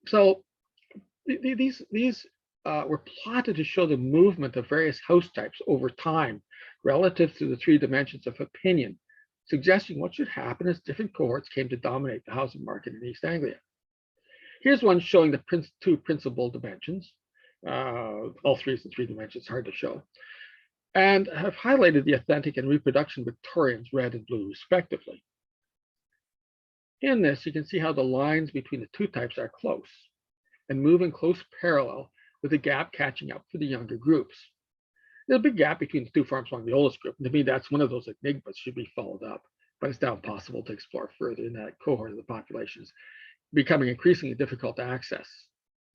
So these were plotted to show the movement of various house types over time relative to the 3 dimensions of opinion, suggesting what should happen as different cohorts came to dominate the housing market in East Anglia. Here's one showing the 2 principal dimensions. All 3 is in 3 dimensions, hard to show. And have highlighted the authentic and reproduction Victorians, red and blue, respectively. In this, you can see how the lines between the 2 types are close and move in close parallel, with a gap catching up for the younger groups. There's a big gap between the 2 forms among the oldest group. And to me, that's one of those enigmas should be followed up, but it's now impossible to explore further in that cohort of the population, is becoming increasingly difficult to access.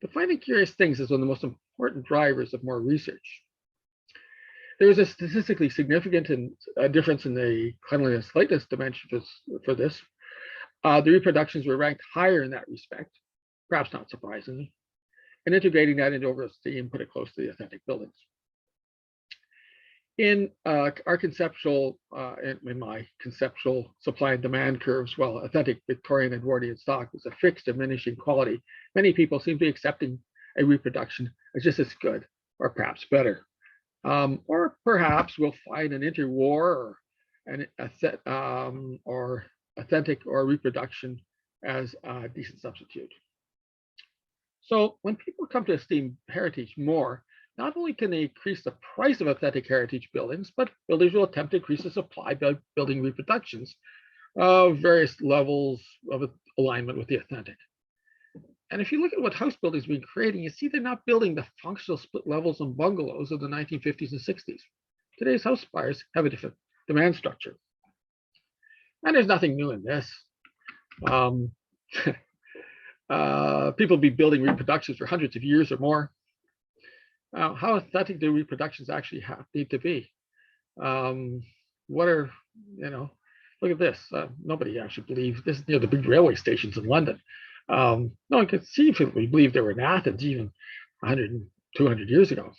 But finding curious things is one of the most important drivers of more research. There is a statistically significant difference in the cleanliness lightness dimension for this. The reproductions were ranked higher in that respect, perhaps not surprisingly. and integrating that into overall esteem, put it close to the authentic buildings. In our conceptual, in my conceptual supply and demand curves, while authentic Victorian Edwardian stock was a fixed diminishing quality, many people seem to be accepting a reproduction as just as good or perhaps better. Or perhaps we'll find an interwar or authentic or reproduction as a decent substitute. So when people come to esteem heritage more, not only can they increase the price of authentic heritage buildings, but builders will attempt to increase the supply by building reproductions of various levels of alignment with the authentic. And if you look at what house buildings have been creating, you see they're not building the functional split levels and bungalows of the 1950s and 60s. Today's house buyers have a different demand structure. And there's nothing new in this. People be building reproductions for hundreds of years or more. How authentic do reproductions actually need to be? What are, look at this. Nobody actually believes this, the big railway stations in London. No one could conceivably believe they were in Athens even 100 and 200 years ago.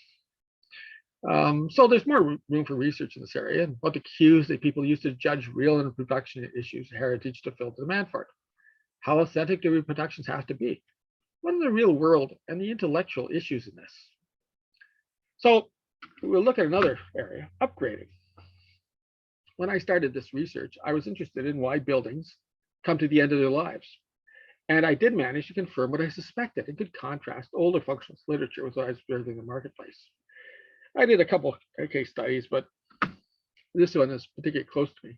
So there's more room for research in this area, and what the cues that people use to judge real and reproduction issues, heritage to fill the demand for it. How authentic do reproductions have to be? What are the real world and the intellectual issues in this? So we'll look at another area, upgrading. When I started this research, I was interested in why buildings come to the end of their lives. And I did manage to confirm what I suspected and could contrast older functionalist literature with what I was observing in the marketplace. I did a couple of case studies, but this one is particularly close to me.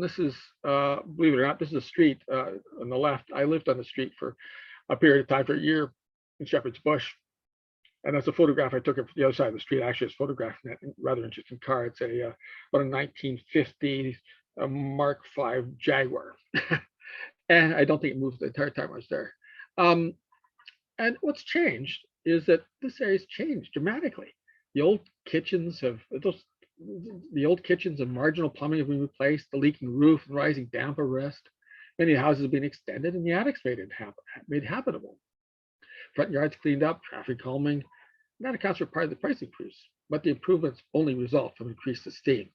This is, believe it or not, this is a street on the left. I lived on the street for a period of time, for a year in Shepherd's Bush. And that's a photograph I took of the other side of the street. Actually, it's photographing that rather interesting car. It's a 1950 Mark V Jaguar. And I don't think it moved the entire time I was there. And what's changed is that this area's changed dramatically. The old kitchens and marginal plumbing have been replaced. The leaking roof and rising damp arrest. Many houses have been extended, and the attics made habitable. Front yards cleaned up, traffic calming. And that accounts for part of the price increase, but the improvements only result from increased esteem.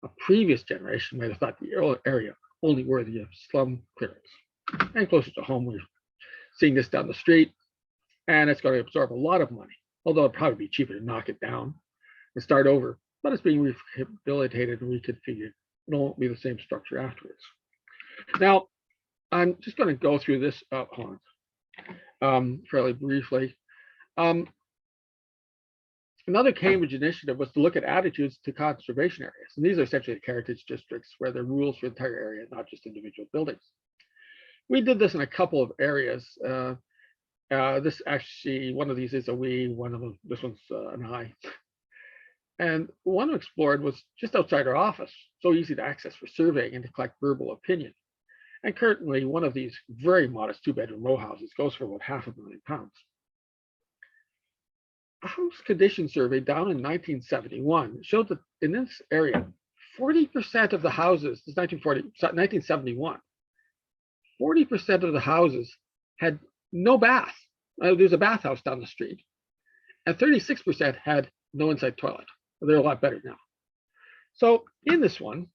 A previous generation might have thought the area only worthy of slum clearance. And closer to home, we're seeing this down the street, and it's going to absorb a lot of money, although it'd probably be cheaper to knock it down and start over, but it's being rehabilitated and reconfigured. It won't be the same structure afterwards. Now, I'm just going to go through this fairly briefly. Another Cambridge initiative was to look at attitudes to conservation areas. And these are essentially heritage districts where there are rules for the entire area, not just individual buildings. We did this in a couple of areas. This actually, one of these is a we, one of them, this one's an I. And one explored was just outside our office, so easy to access for surveying and to collect verbal opinion. And currently, one of these very modest 2-bedroom row houses goes for about £500,000. A house condition survey down in 1971 showed that in this area, 40% of the houses, this is 1971, 40% of the houses had no bath. There's a bathhouse down the street, and 36% had no inside toilet. They're a lot better now. So in this one,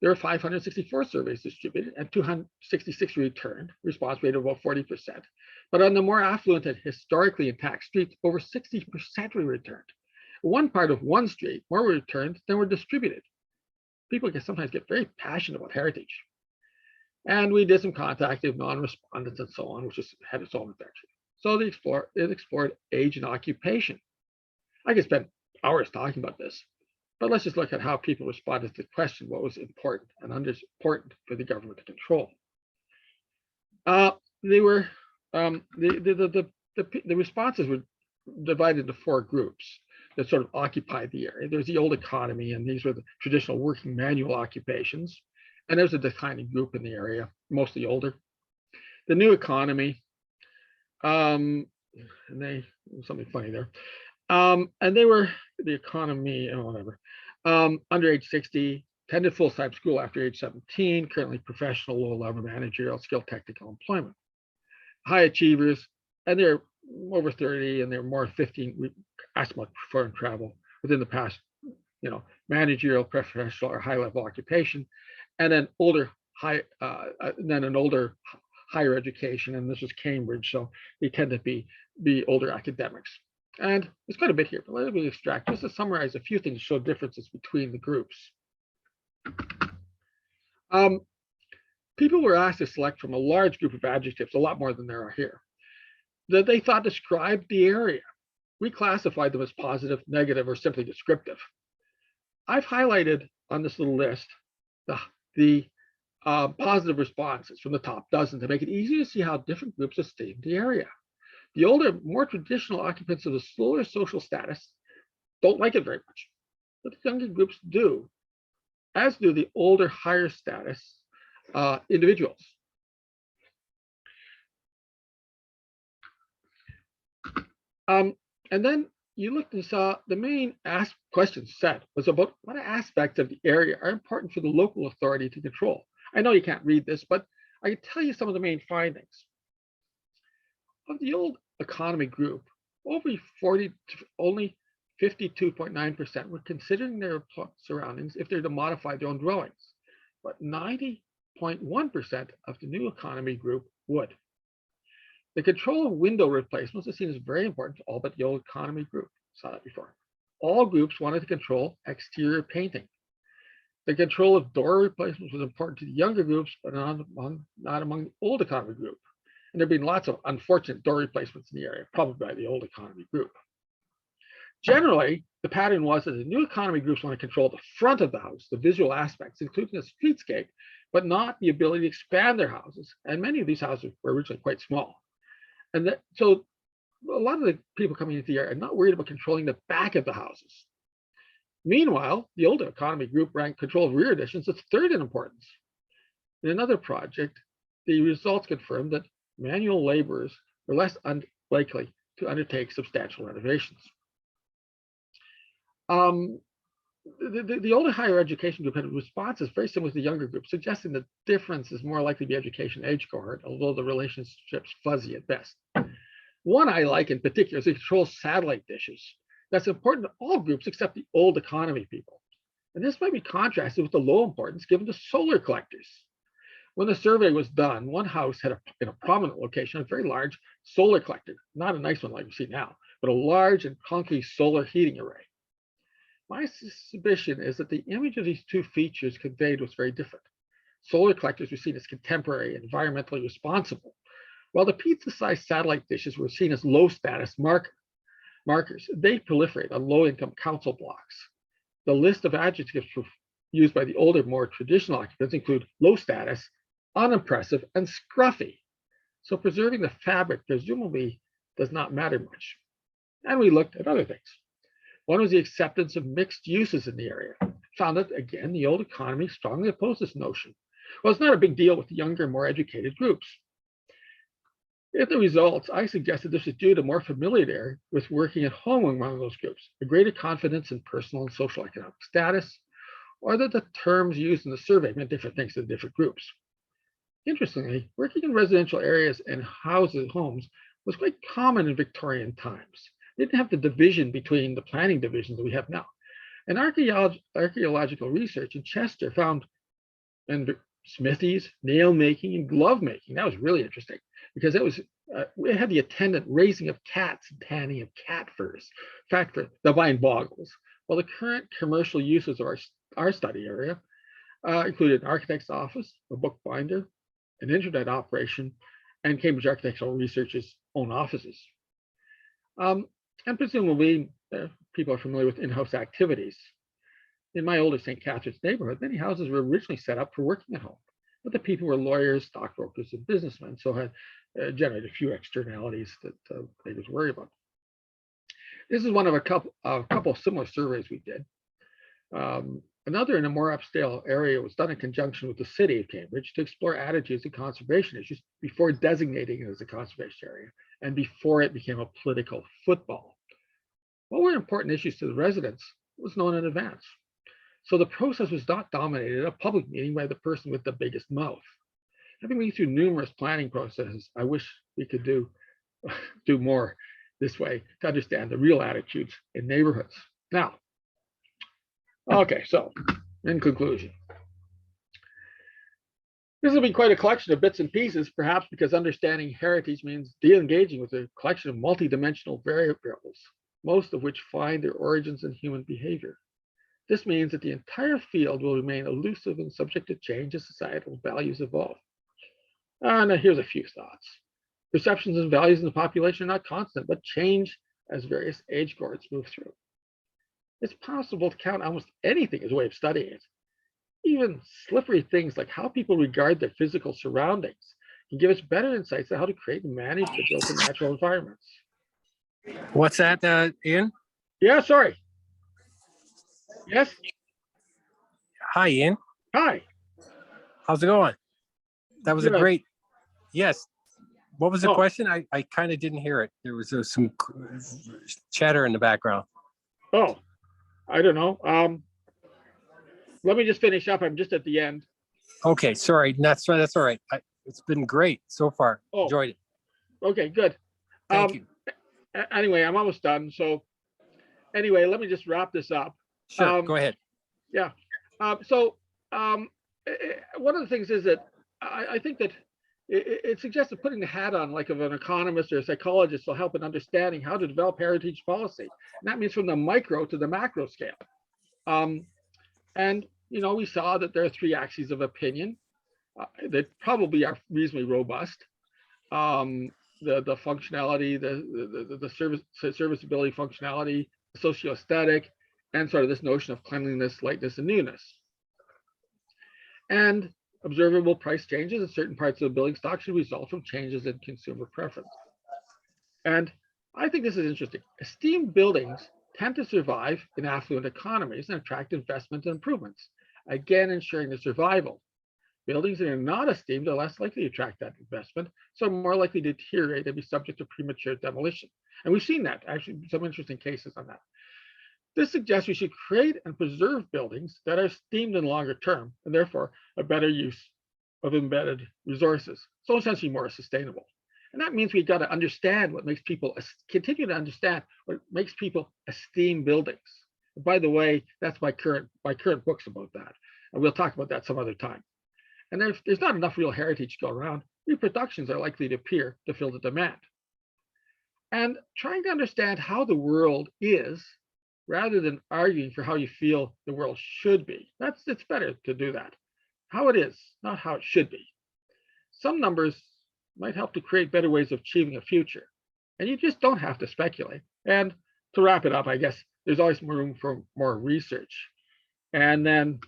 there are 564 surveys distributed and 266 returned, response rate of about 40%. But on the more affluent and historically intact streets, over 60% were returned. One part of one street, more were returned than were distributed. People can sometimes get very passionate about heritage. And we did some contacted non-respondents and so on, which has had its own effect. So it explored age and occupation. I could spend hours talking about this, but let's just look at how people responded to the question what was important and important for the government to control. The responses were divided into 4 groups that sort of occupied the area. There's the old economy, and these were the traditional working manual occupations. And there's a declining group in the area, mostly older. The new economy, and something funny there. And they were the economy, whatever, under age 60, attended full-time school after age 17, currently professional, low-level managerial, skill, technical employment. High achievers, and they're over 30 and they're more 15. We asked about foreign travel within the past, managerial, professional, or high-level occupation, and then an older higher education, and this is Cambridge, so they tend to be older academics. And there's quite a bit here, but let me extract just to summarize a few things to show differences between the groups. People were asked to select from a large group of adjectives, a lot more than there are here, that they thought described the area. We classified them as positive, negative, or simply descriptive. I've highlighted on this little list the positive responses from the top dozen to make it easy to see how different groups esteem the area. The older, more traditional occupants of the lower social status don't like it very much, but the younger groups do, as do the older, higher status individuals. And then you looked and saw the main question set was about what aspects of the area are important for the local authority to control. I know you can't read this, but I can tell you some of the main findings. Of the old economy group, only 52.9% were considering their surroundings if they're to modify their own dwellings, but 90.1% of the new economy group would. The control of window replacements is seen as very important to all but the old economy group. Saw that before. All groups wanted to control exterior painting. The control of door replacements was important to the younger groups, but not among the old economy group. And there have been lots of unfortunate door replacements in the area, probably by the old economy group. Generally, the pattern was that the new economy groups want to control the front of the house, the visual aspects, including the streetscape, but not the ability to expand their houses. And many of these houses were originally quite small. And so a lot of the people coming into the area are not worried about controlling the back of the houses. Meanwhile, the older economy group ranked control of rear additions as third in importance. In another project, the results confirmed that manual laborers were less likely to undertake substantial renovations. The older higher education group had responses very similar to the younger group, suggesting that difference is more likely to be education age cohort, although the relationship's fuzzy at best. One I like in particular is to control satellite dishes. That's important to all groups except the old economy people. And this might be contrasted with the low importance given to solar collectors. When the survey was done, one house had in a prominent location, a very large solar collector, not a nice one like we see now, but a large and clunky solar heating array. My suspicion is that the image of these two features conveyed was very different. Solar collectors were seen as contemporary and environmentally responsible, while the pizza-sized satellite dishes were seen as low-status markers. They proliferate on low-income council blocks. The list of adjectives used by the older, more traditional occupants include low-status, unimpressive, and scruffy. So preserving the fabric presumably does not matter much. And we looked at other things. One was the acceptance of mixed uses in the area. Found that, again, the old economy strongly opposed this notion. Well, it's not a big deal with the younger, more educated groups. In the results, I suggested this is due to more familiarity with working at home among those groups, a greater confidence in personal and social economic status, or that the terms used in the survey meant different things to the different groups. Interestingly, working in residential areas and homes was quite common in Victorian times. They didn't have the division between the planning divisions that we have now. And archaeological research in Chester found in smithies, nail making, and glove making. That was really interesting because it had the attendant raising of cats and tanning of cat furs. In fact, the mind boggles. Well, the current commercial uses of our study area included an architect's office, a bookbinder, an internet operation, and Cambridge Architectural Research's own offices. And presumably, people are familiar with in-house activities. In my older St. Catharines neighborhood, many houses were originally set up for working at home, but the people were lawyers, stockbrokers, and businessmen, so had generated a few externalities that neighbors worry about. This is one of a couple of similar surveys we did. Another in a more upscale area was done in conjunction with the city of Cambridge to explore attitudes and conservation issues before designating it as a conservation area and before it became a political football. What were important issues to the residents was known in advance. So the process was not dominated at a public meeting by the person with the biggest mouth. Having been through numerous planning processes, I wish we could do do more this way to understand the real attitudes in neighborhoods. Now, okay, so in conclusion, this will be quite a collection of bits and pieces, perhaps because understanding heritage means de-engaging with a collection of multidimensional variables, most of which find their origins in human behavior. This means that the entire field will remain elusive and subject to change as societal values evolve. Now here's a few thoughts. Perceptions and values in the population are not constant, but change as various age cohorts move through. It's possible to count almost anything as a way of studying it. Even slippery things like how people regard their physical surroundings can give us better insights on how to create and manage the built and natural environments. What's that, Ian? Yeah, sorry. Yes? Hi, Ian. Hi. How's it going? That was a Good. great, yes. What was the Oh. question? I kind of didn't hear it. There was some chatter in the background. Oh, I don't know. Let me just finish up. I'm just at the end. Okay, sorry. That's right. That's all right. It's been great so far. Oh. Enjoyed it. Okay, good. Thank you. Anyway, I'm almost done. So anyway, let me just wrap this up. Sure, go ahead. Yeah. One of the things is that I think that it suggests that putting the hat on like of an economist or a psychologist will help in understanding how to develop heritage policy. And that means from the micro to the macro scale. And, you know, we saw that there are three axes of opinion that probably are reasonably robust. The functionality, the serviceability functionality, socioaesthetic, and sort of this notion of cleanliness, lightness, and newness. And observable price changes in certain parts of the building stock should result from changes in consumer preference. And I think this is interesting. Esteemed buildings tend to survive in affluent economies and attract investment and improvements, again ensuring their survival. Buildings that are not esteemed are less likely to attract that investment, so more likely to deteriorate and be subject to premature demolition. And we've seen that, actually, some interesting cases on that. This suggests we should create and preserve buildings that are esteemed in longer term, and therefore a better use of embedded resources, so essentially more sustainable. And that means we've got to understand what makes people, continue to understand what makes people esteem buildings. And by the way, that's my current book's about that. And we'll talk about that some other time. And there's not enough real heritage to go around. Reproductions are likely to appear to fill the demand. And trying to understand how the world is, rather than arguing for how you feel the world should be, it's better to do that. How it is, not how it should be. Some numbers might help to create better ways of achieving a future. And you just don't have to speculate. And to wrap it up, I guess there's always room for more research. And then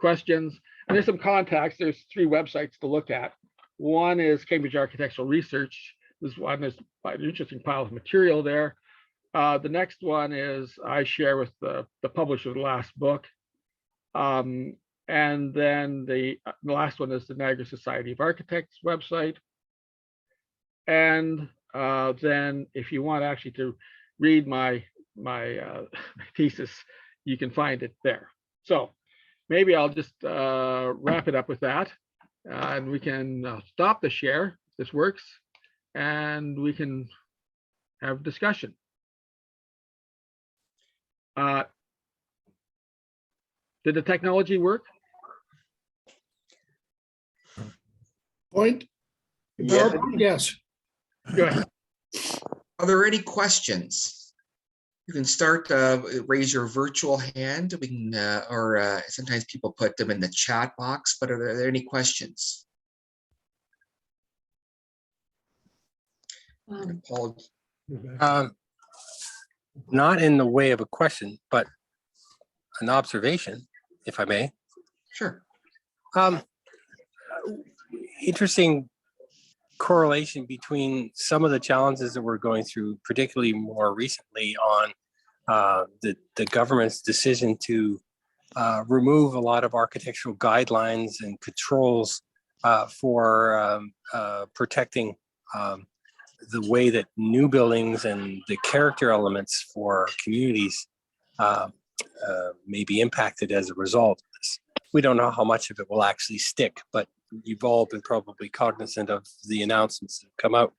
questions. And there's some contacts. There's 3 websites to look at. One is Cambridge Architectural Research. This one is an interesting pile of material there. The next one is I share with the publisher of the last book. And then the last one is the Niagara Society of Architects website. And then if you want actually to read my thesis, you can find it there. So maybe I'll just wrap it up with that. And we can stop the share, if this works, and we can have discussion. Did the technology work? Point? Yeah. Yes. Go ahead. Are there any questions? You can start, raise your virtual hand. We can, or sometimes people put them in the chat box, but are there any questions? Paul, Not in the way of a question, but an observation, if I may. sure. Interesting correlation between some of the challenges that we're going through, particularly more recently on the government's decision to remove a lot of architectural guidelines and controls for protecting the way that new buildings and the character elements for communities may be impacted as a result of this. We don't know how much of it will actually stick, but you've all been probably cognizant of the announcements that have come out.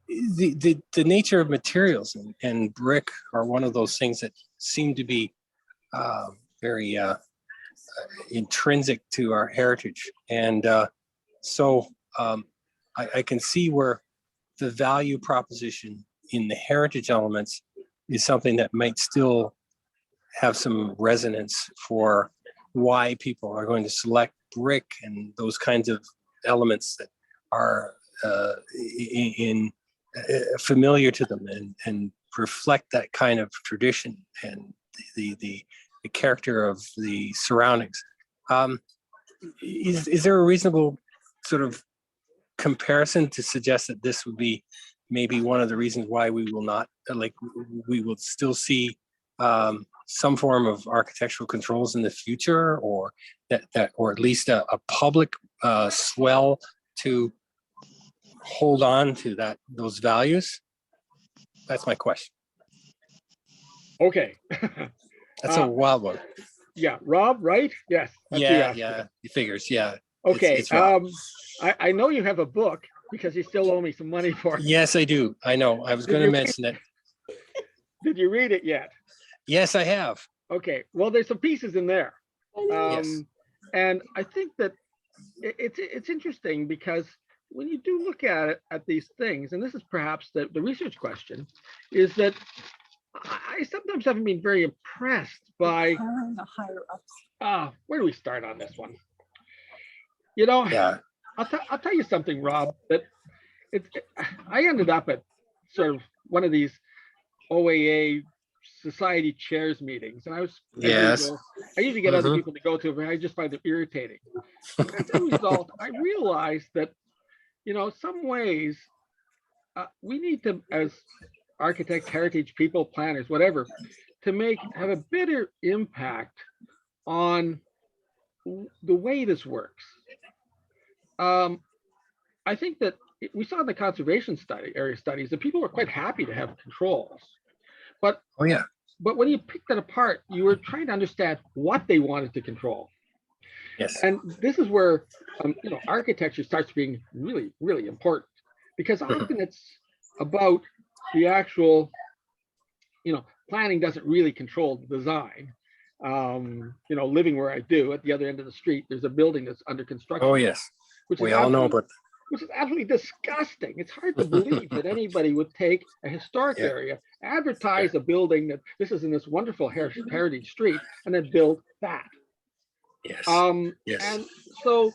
The nature of materials and brick are one of those things that seem to be very intrinsic to our heritage. And so I can see where the value proposition in the heritage elements is something that might still have some resonance for why people are going to select brick and those kinds of elements that are familiar to them and reflect that kind of tradition and the character of the surroundings. Is there a reasonable sort of comparison to suggest that this would be maybe one of the reasons why we will not, like, we will still see some form of architectural controls in the future, or that or at least a public swell to hold on to those values? That's my question. Okay. That's a wild one. Yeah, Rob, right? Yes. Yeah, it figures. Yeah. Okay. It's Rob. I know you have a book because you still owe me some money for it. Yes, I do. I know. I was going to mention it. Did you read it yet? Yes, I have. Okay. Well, there's some pieces in there. Yes. And I think that it's interesting because when you do look at these things, and this is perhaps the research question, is that I sometimes haven't been very impressed by the higher ups. Where do we start on this one? You know, Yeah. I'll tell you something, Rob, that I ended up at sort of one of these OAA society chairs meetings, and I was, Yes. I usually get other people to go to, but I just find it irritating. As a result, I realized that, you know, some ways we need to, as architects, heritage people, planners, whatever, to have a better impact on the way this works. I think that we saw in the conservation area studies that people were quite happy to have controls, but when you picked it apart, you were trying to understand what they wanted to control. Yes. And this is where you know, architecture starts being really, really important, because often it's about the actual, you know, planning doesn't really control the design. You know, living where I do, at the other end of the street, there's a building that's under construction. Oh, yes. Which we all know about that. Which is absolutely disgusting. It's hard to believe that anybody would take a historic area, advertise a building that this is in this wonderful heritage street, and then build that. Yes. Yes. And so,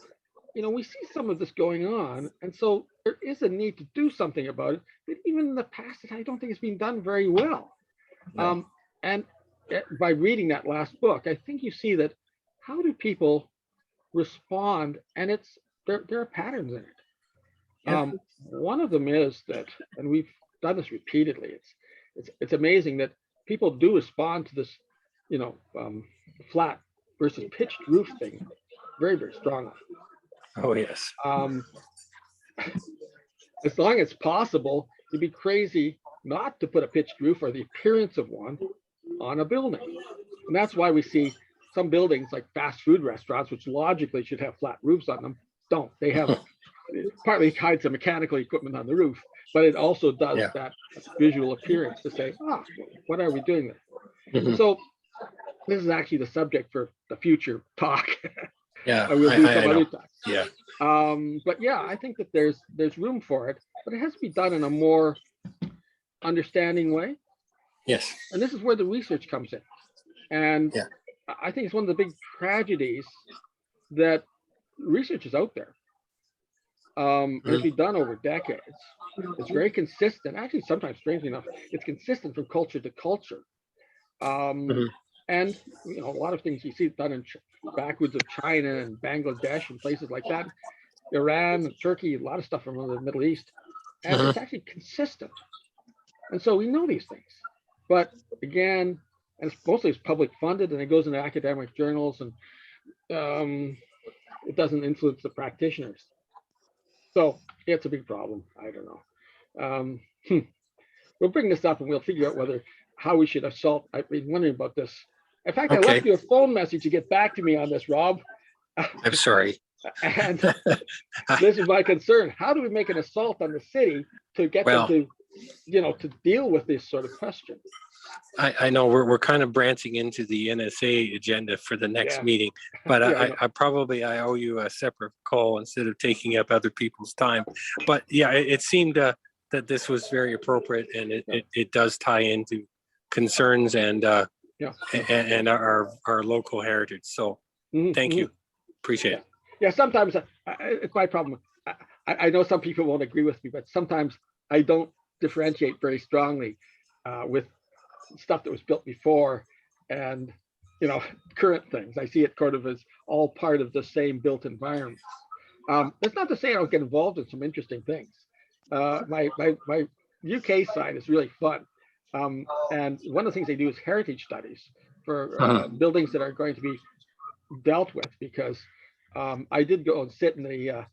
you know, we see some of this going on, and so there is a need to do something about it. But even in the past, I don't think it's been done very well. No. And by reading that last book, I think you see that how do people respond, and there are patterns in it. Yeah. One of them is that, and we've done this repeatedly, it's amazing that people do respond to this, you know, flat versus pitched roof thing very, very strongly. Oh, yes. As long as possible, you'd be crazy not to put a pitched roof or the appearance of one on a building. And that's why we see some buildings like fast food restaurants, which logically should have flat roofs on them, don't. They have partly hides the mechanical equipment on the roof, but it also does that visual appearance to say, what are we doing there? So this is actually the subject for the future talk. Yeah, we'll do some other talk. Yeah. But yeah, I think that there's room for it, but it has to be done in a more understanding way. Yes. And this is where the research comes in. And I think it's one of the big tragedies that research is out there. It's been done over decades. It's very consistent. Actually, sometimes, strangely enough, it's consistent from culture to culture. And you know, a lot of things you see done in backwoods of China and Bangladesh and places like that, Iran and Turkey, a lot of stuff from the Middle East, and it's actually consistent. And so we know these things, but again, and it's public funded, and it goes into academic journals, and it doesn't influence the practitioners. So it's a big problem. I don't know. We'll bring this up and we'll figure out how we should assault. I've been wondering about this. In fact, I left you a phone message to get back to me on this, Rob. I'm sorry. And this is my concern. How do we make an assault on the city to get them Well, to, to deal with this sort of question? I know we're kind of branching into the NSA agenda for the next Yeah. meeting, but Yeah, I owe you a separate call instead of taking up other people's time. But yeah, it seemed that this was very appropriate, and it does tie into concerns and and our local heritage. So thank you, appreciate it. Yeah, sometimes it's my problem. I know some people won't agree with me, but sometimes I don't differentiate very strongly with stuff that was built before and current things. I see it kind of as all part of the same built environment. That's not to say I don't get involved in some interesting things. My UK side is really fun, and one of the things they do is heritage studies for buildings that are going to be dealt with, because I did go and sit in the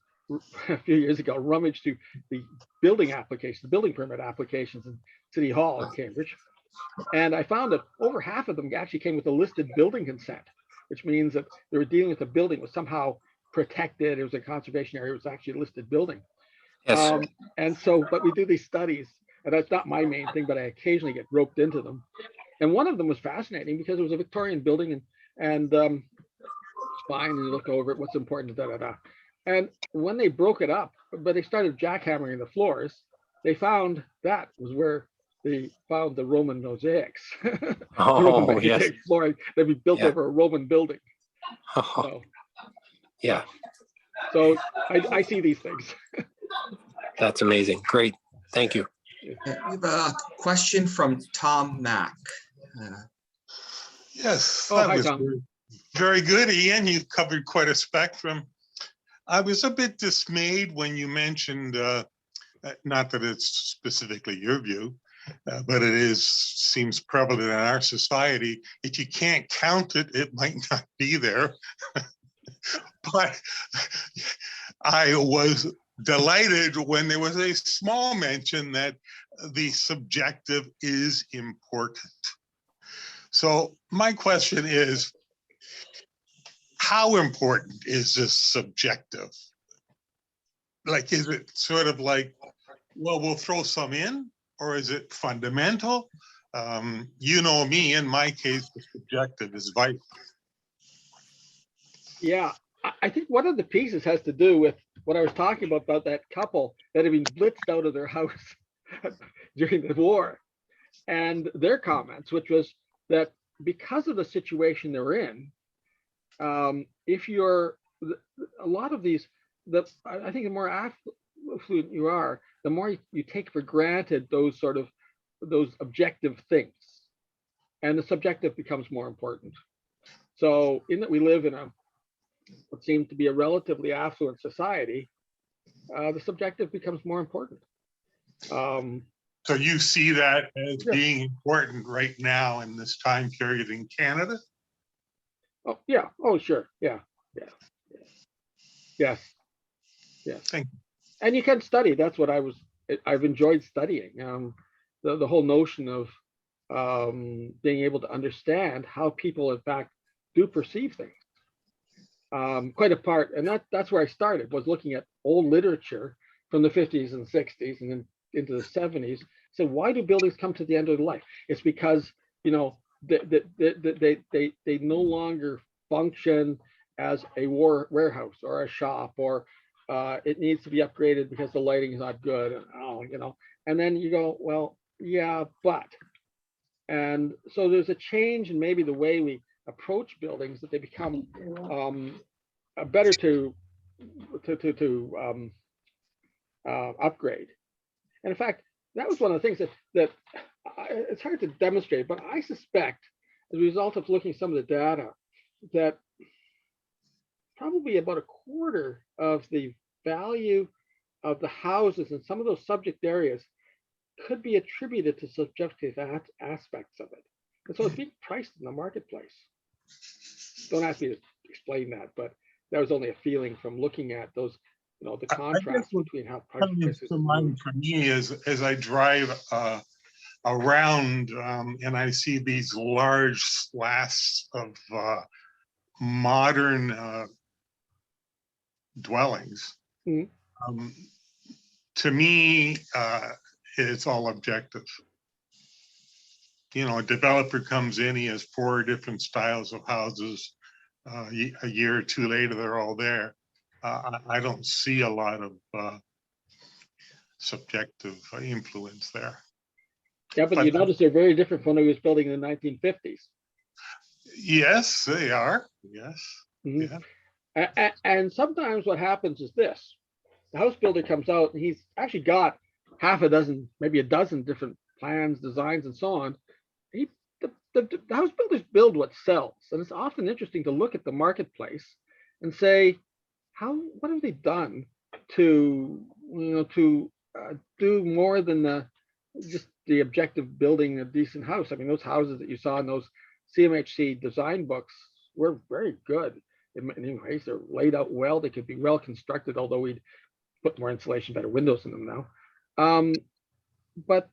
a few years ago, rummage through the building applications, the building permit applications in City Hall in Cambridge. And I found that over half of them actually came with a listed building consent, which means that they were dealing with a building was somehow protected. It was a conservation area. It was actually a listed building. Yes. And so, but we do these studies, and that's not my main thing, but I occasionally get roped into them. And one of them was fascinating because it was a Victorian building, and it's fine. And you look over it, what's important, da da da. And when they broke it up, but they started jackhammering the floors, they found that was where they found the Roman mosaics. Oh, the Roman yes. mosaic flooring that we built over a Roman building. So, yeah. So I see these things. That's amazing. Great. Thank you. We have a question from Tom Mack. Yes, Hi, that was Tom. very good, Ian. You covered quite a spectrum. I was a bit dismayed when you mentioned, not that it's specifically your view, but it seems prevalent in our society. If you can't count it, it might not be there. But I was delighted when there was a small mention that the subjective is important. So my question is, how important is this subjective? Like, is it sort of like, well, we'll throw some in, or is it fundamental? You know me, in my case, the subjective is vital. Yeah, I think one of the pieces has to do with what I was talking about that couple that had been blitzed out of their house during the war, and their comments, which was that because of the situation they're in, if you're a lot of these, I think the more affluent you are, the more you take for granted those objective things, and the subjective becomes more important. So in that we live in what seems to be a relatively affluent society, the subjective becomes more important. So you see that as being important right now in this time period in Canada? Oh, yeah. Oh, sure. Yeah. Yeah. Yes. Yes. Thank you. And you can study. That's what I've enjoyed studying. The whole notion of being able to understand how people, in fact, do perceive things. Quite apart, and that's where I started, was looking at old literature from the 50s and 60s and then into the 70s. So why do buildings come to the end of their life? It's because they no longer function as a warehouse or a shop, or it needs to be upgraded because the lighting is not good. And then you go, well, yeah, but, and so there's a change in maybe the way we approach buildings, that they become better to upgrade. And in fact, that was one of the things that it's hard to demonstrate, but I suspect, as a result of looking at some of the data, that probably about a quarter of the value of the houses in some of those subject areas could be attributed to subjective aspects of it. And so it's being priced in the marketplace. Don't ask me to explain that, but that was only a feeling from looking at those, the contrast between how prices to mind for me is as I drive around and I see these large swaths of modern dwellings. Mhm. To me, it's all objective. You know, a developer comes in, he has 4 different styles of houses. A year or 2 later, they're all there. I don't see a lot of subjective influence there. Yeah, but you notice they're very different from when he was building in the 1950s. Yes, they are. Yes. Mhm. Yeah. And sometimes what happens is this: the house builder comes out and he's actually got half a dozen, maybe a dozen different plans, designs, and so on. The house builders build what sells, and it's often interesting to look at the marketplace and say, what have they done to do more than just the objective building a decent house? I mean, those houses that you saw in those CMHC design books were very good. In many ways, they're laid out well. They could be well constructed, although we'd put more insulation, better windows in them now. But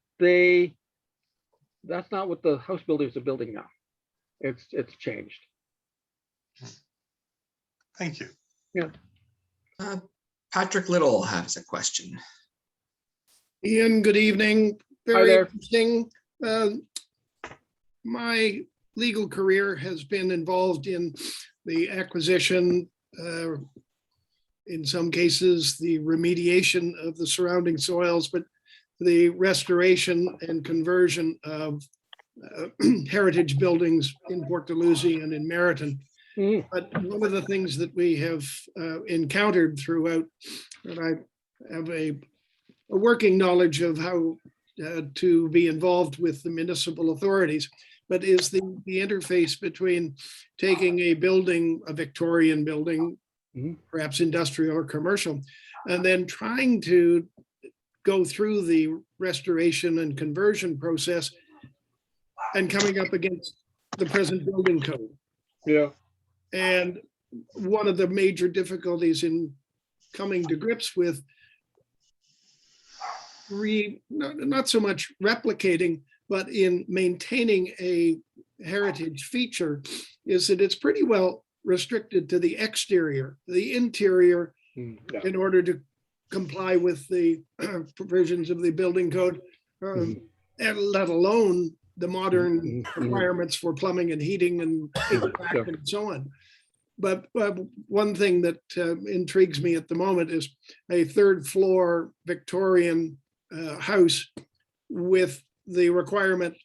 that's not what the house builders are building now. It's changed. Thank you. Yeah. Patrick Little has a question. Ian, good evening. Hi Very there. interesting. My legal career has been involved in the acquisition, in some cases, the remediation of the surrounding soils, but the restoration and conversion of heritage buildings in Port Dalhousie and in Meriton. Mhm. But one of the things that we have encountered throughout, and I have a working knowledge of how to be involved with the municipal authorities, but is the interface between taking a building, a Victorian building, Mhm. perhaps industrial or commercial, and then trying to go through the restoration and conversion process and coming up against the present building code. Yeah. And one of the major difficulties in coming to grips with not so much replicating, but in maintaining a heritage feature is that it's pretty well restricted to the exterior. The interior, Yeah. in order to comply with the provisions of the building code, and let alone the modern requirements for plumbing and heating and HVAC and so on. But one thing that intrigues me at the moment is a 3rd floor Victorian house with the requirement,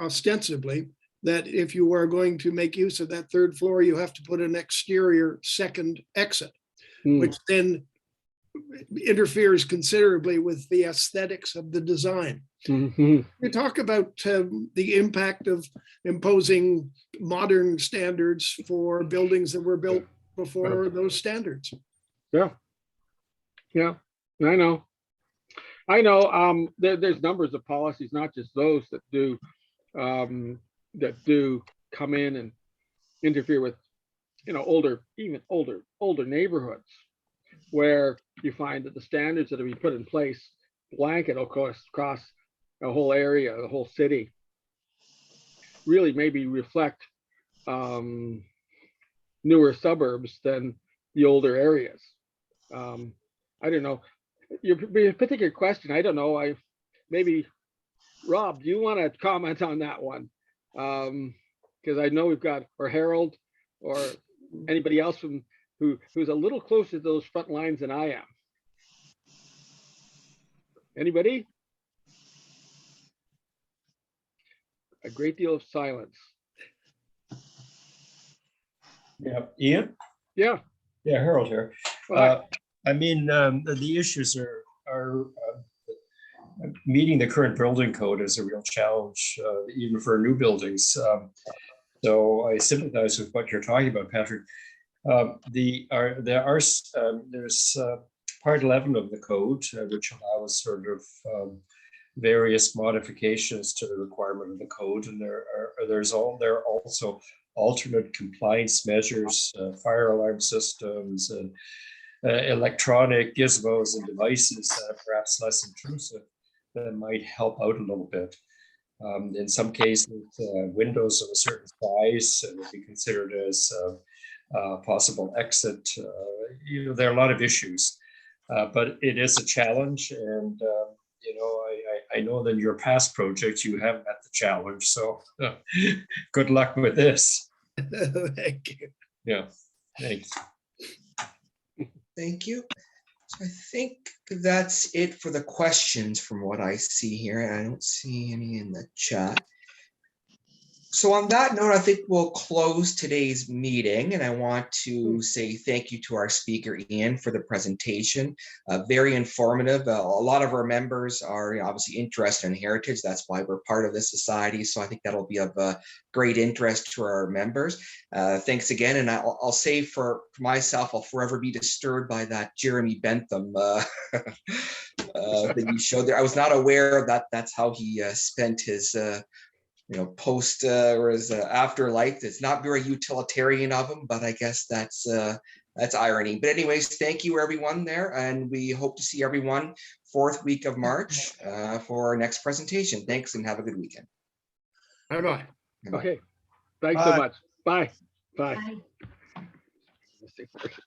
ostensibly, that if you are going to make use of that 3rd floor, you have to put an exterior 2nd exit, which then interferes considerably with the aesthetics of the design. Mhm. We talk about the impact of imposing modern standards for buildings that were built before those standards. Yeah. Yeah. I know. There's numbers of policies, not just those that do come in and interfere with, older neighborhoods, where you find that the standards that have been put in place blanket across a whole area, the whole city, really maybe reflect newer suburbs than the older areas. I don't know. Your particular question, I don't know. Maybe Rob, do you want to comment on that one? Because I know we've got, or Harold, or anybody else who's a little closer to those front lines than I am. Anybody? A great deal of silence. Yeah, Ian? Yeah. Yeah, Harold here. I mean, the issues are meeting the current building code is a real challenge, even for new buildings. So I sympathize with what you're talking about, Patrick. There's part 11 of the code, which allows sort of various modifications to the requirement of the code, and there are also alternate compliance measures, fire alarm systems, and electronic gizmos and devices that are perhaps less intrusive that might help out a little bit. In some cases, windows of a certain size would be considered as possible exit. There are a lot of issues, but it is a challenge. And, I know that in your past projects, you have met the challenge. So good luck with this. Thank you. Yeah, thanks. Thank you. So I think that's it for the questions from what I see here. I don't see any in the chat. So on that note, I think we'll close today's meeting, and I want to say thank you to our speaker, Ian, for the presentation. Very informative. A lot of our members are obviously interested in heritage. That's why we're part of this society. So I think that'll be of great interest to our members. Thanks again. And I'll say for myself, I'll forever be disturbed by that Jeremy Bentham that you showed there. I was not aware that that's how he spent his post or his afterlife. It's not very utilitarian of him, but I guess that's irony. But anyways, thank you everyone there, and we hope to see everyone 4th week of March for our next presentation. Thanks and have a good weekend. Bye-bye. Okay, thanks so much. Bye. Bye. Bye.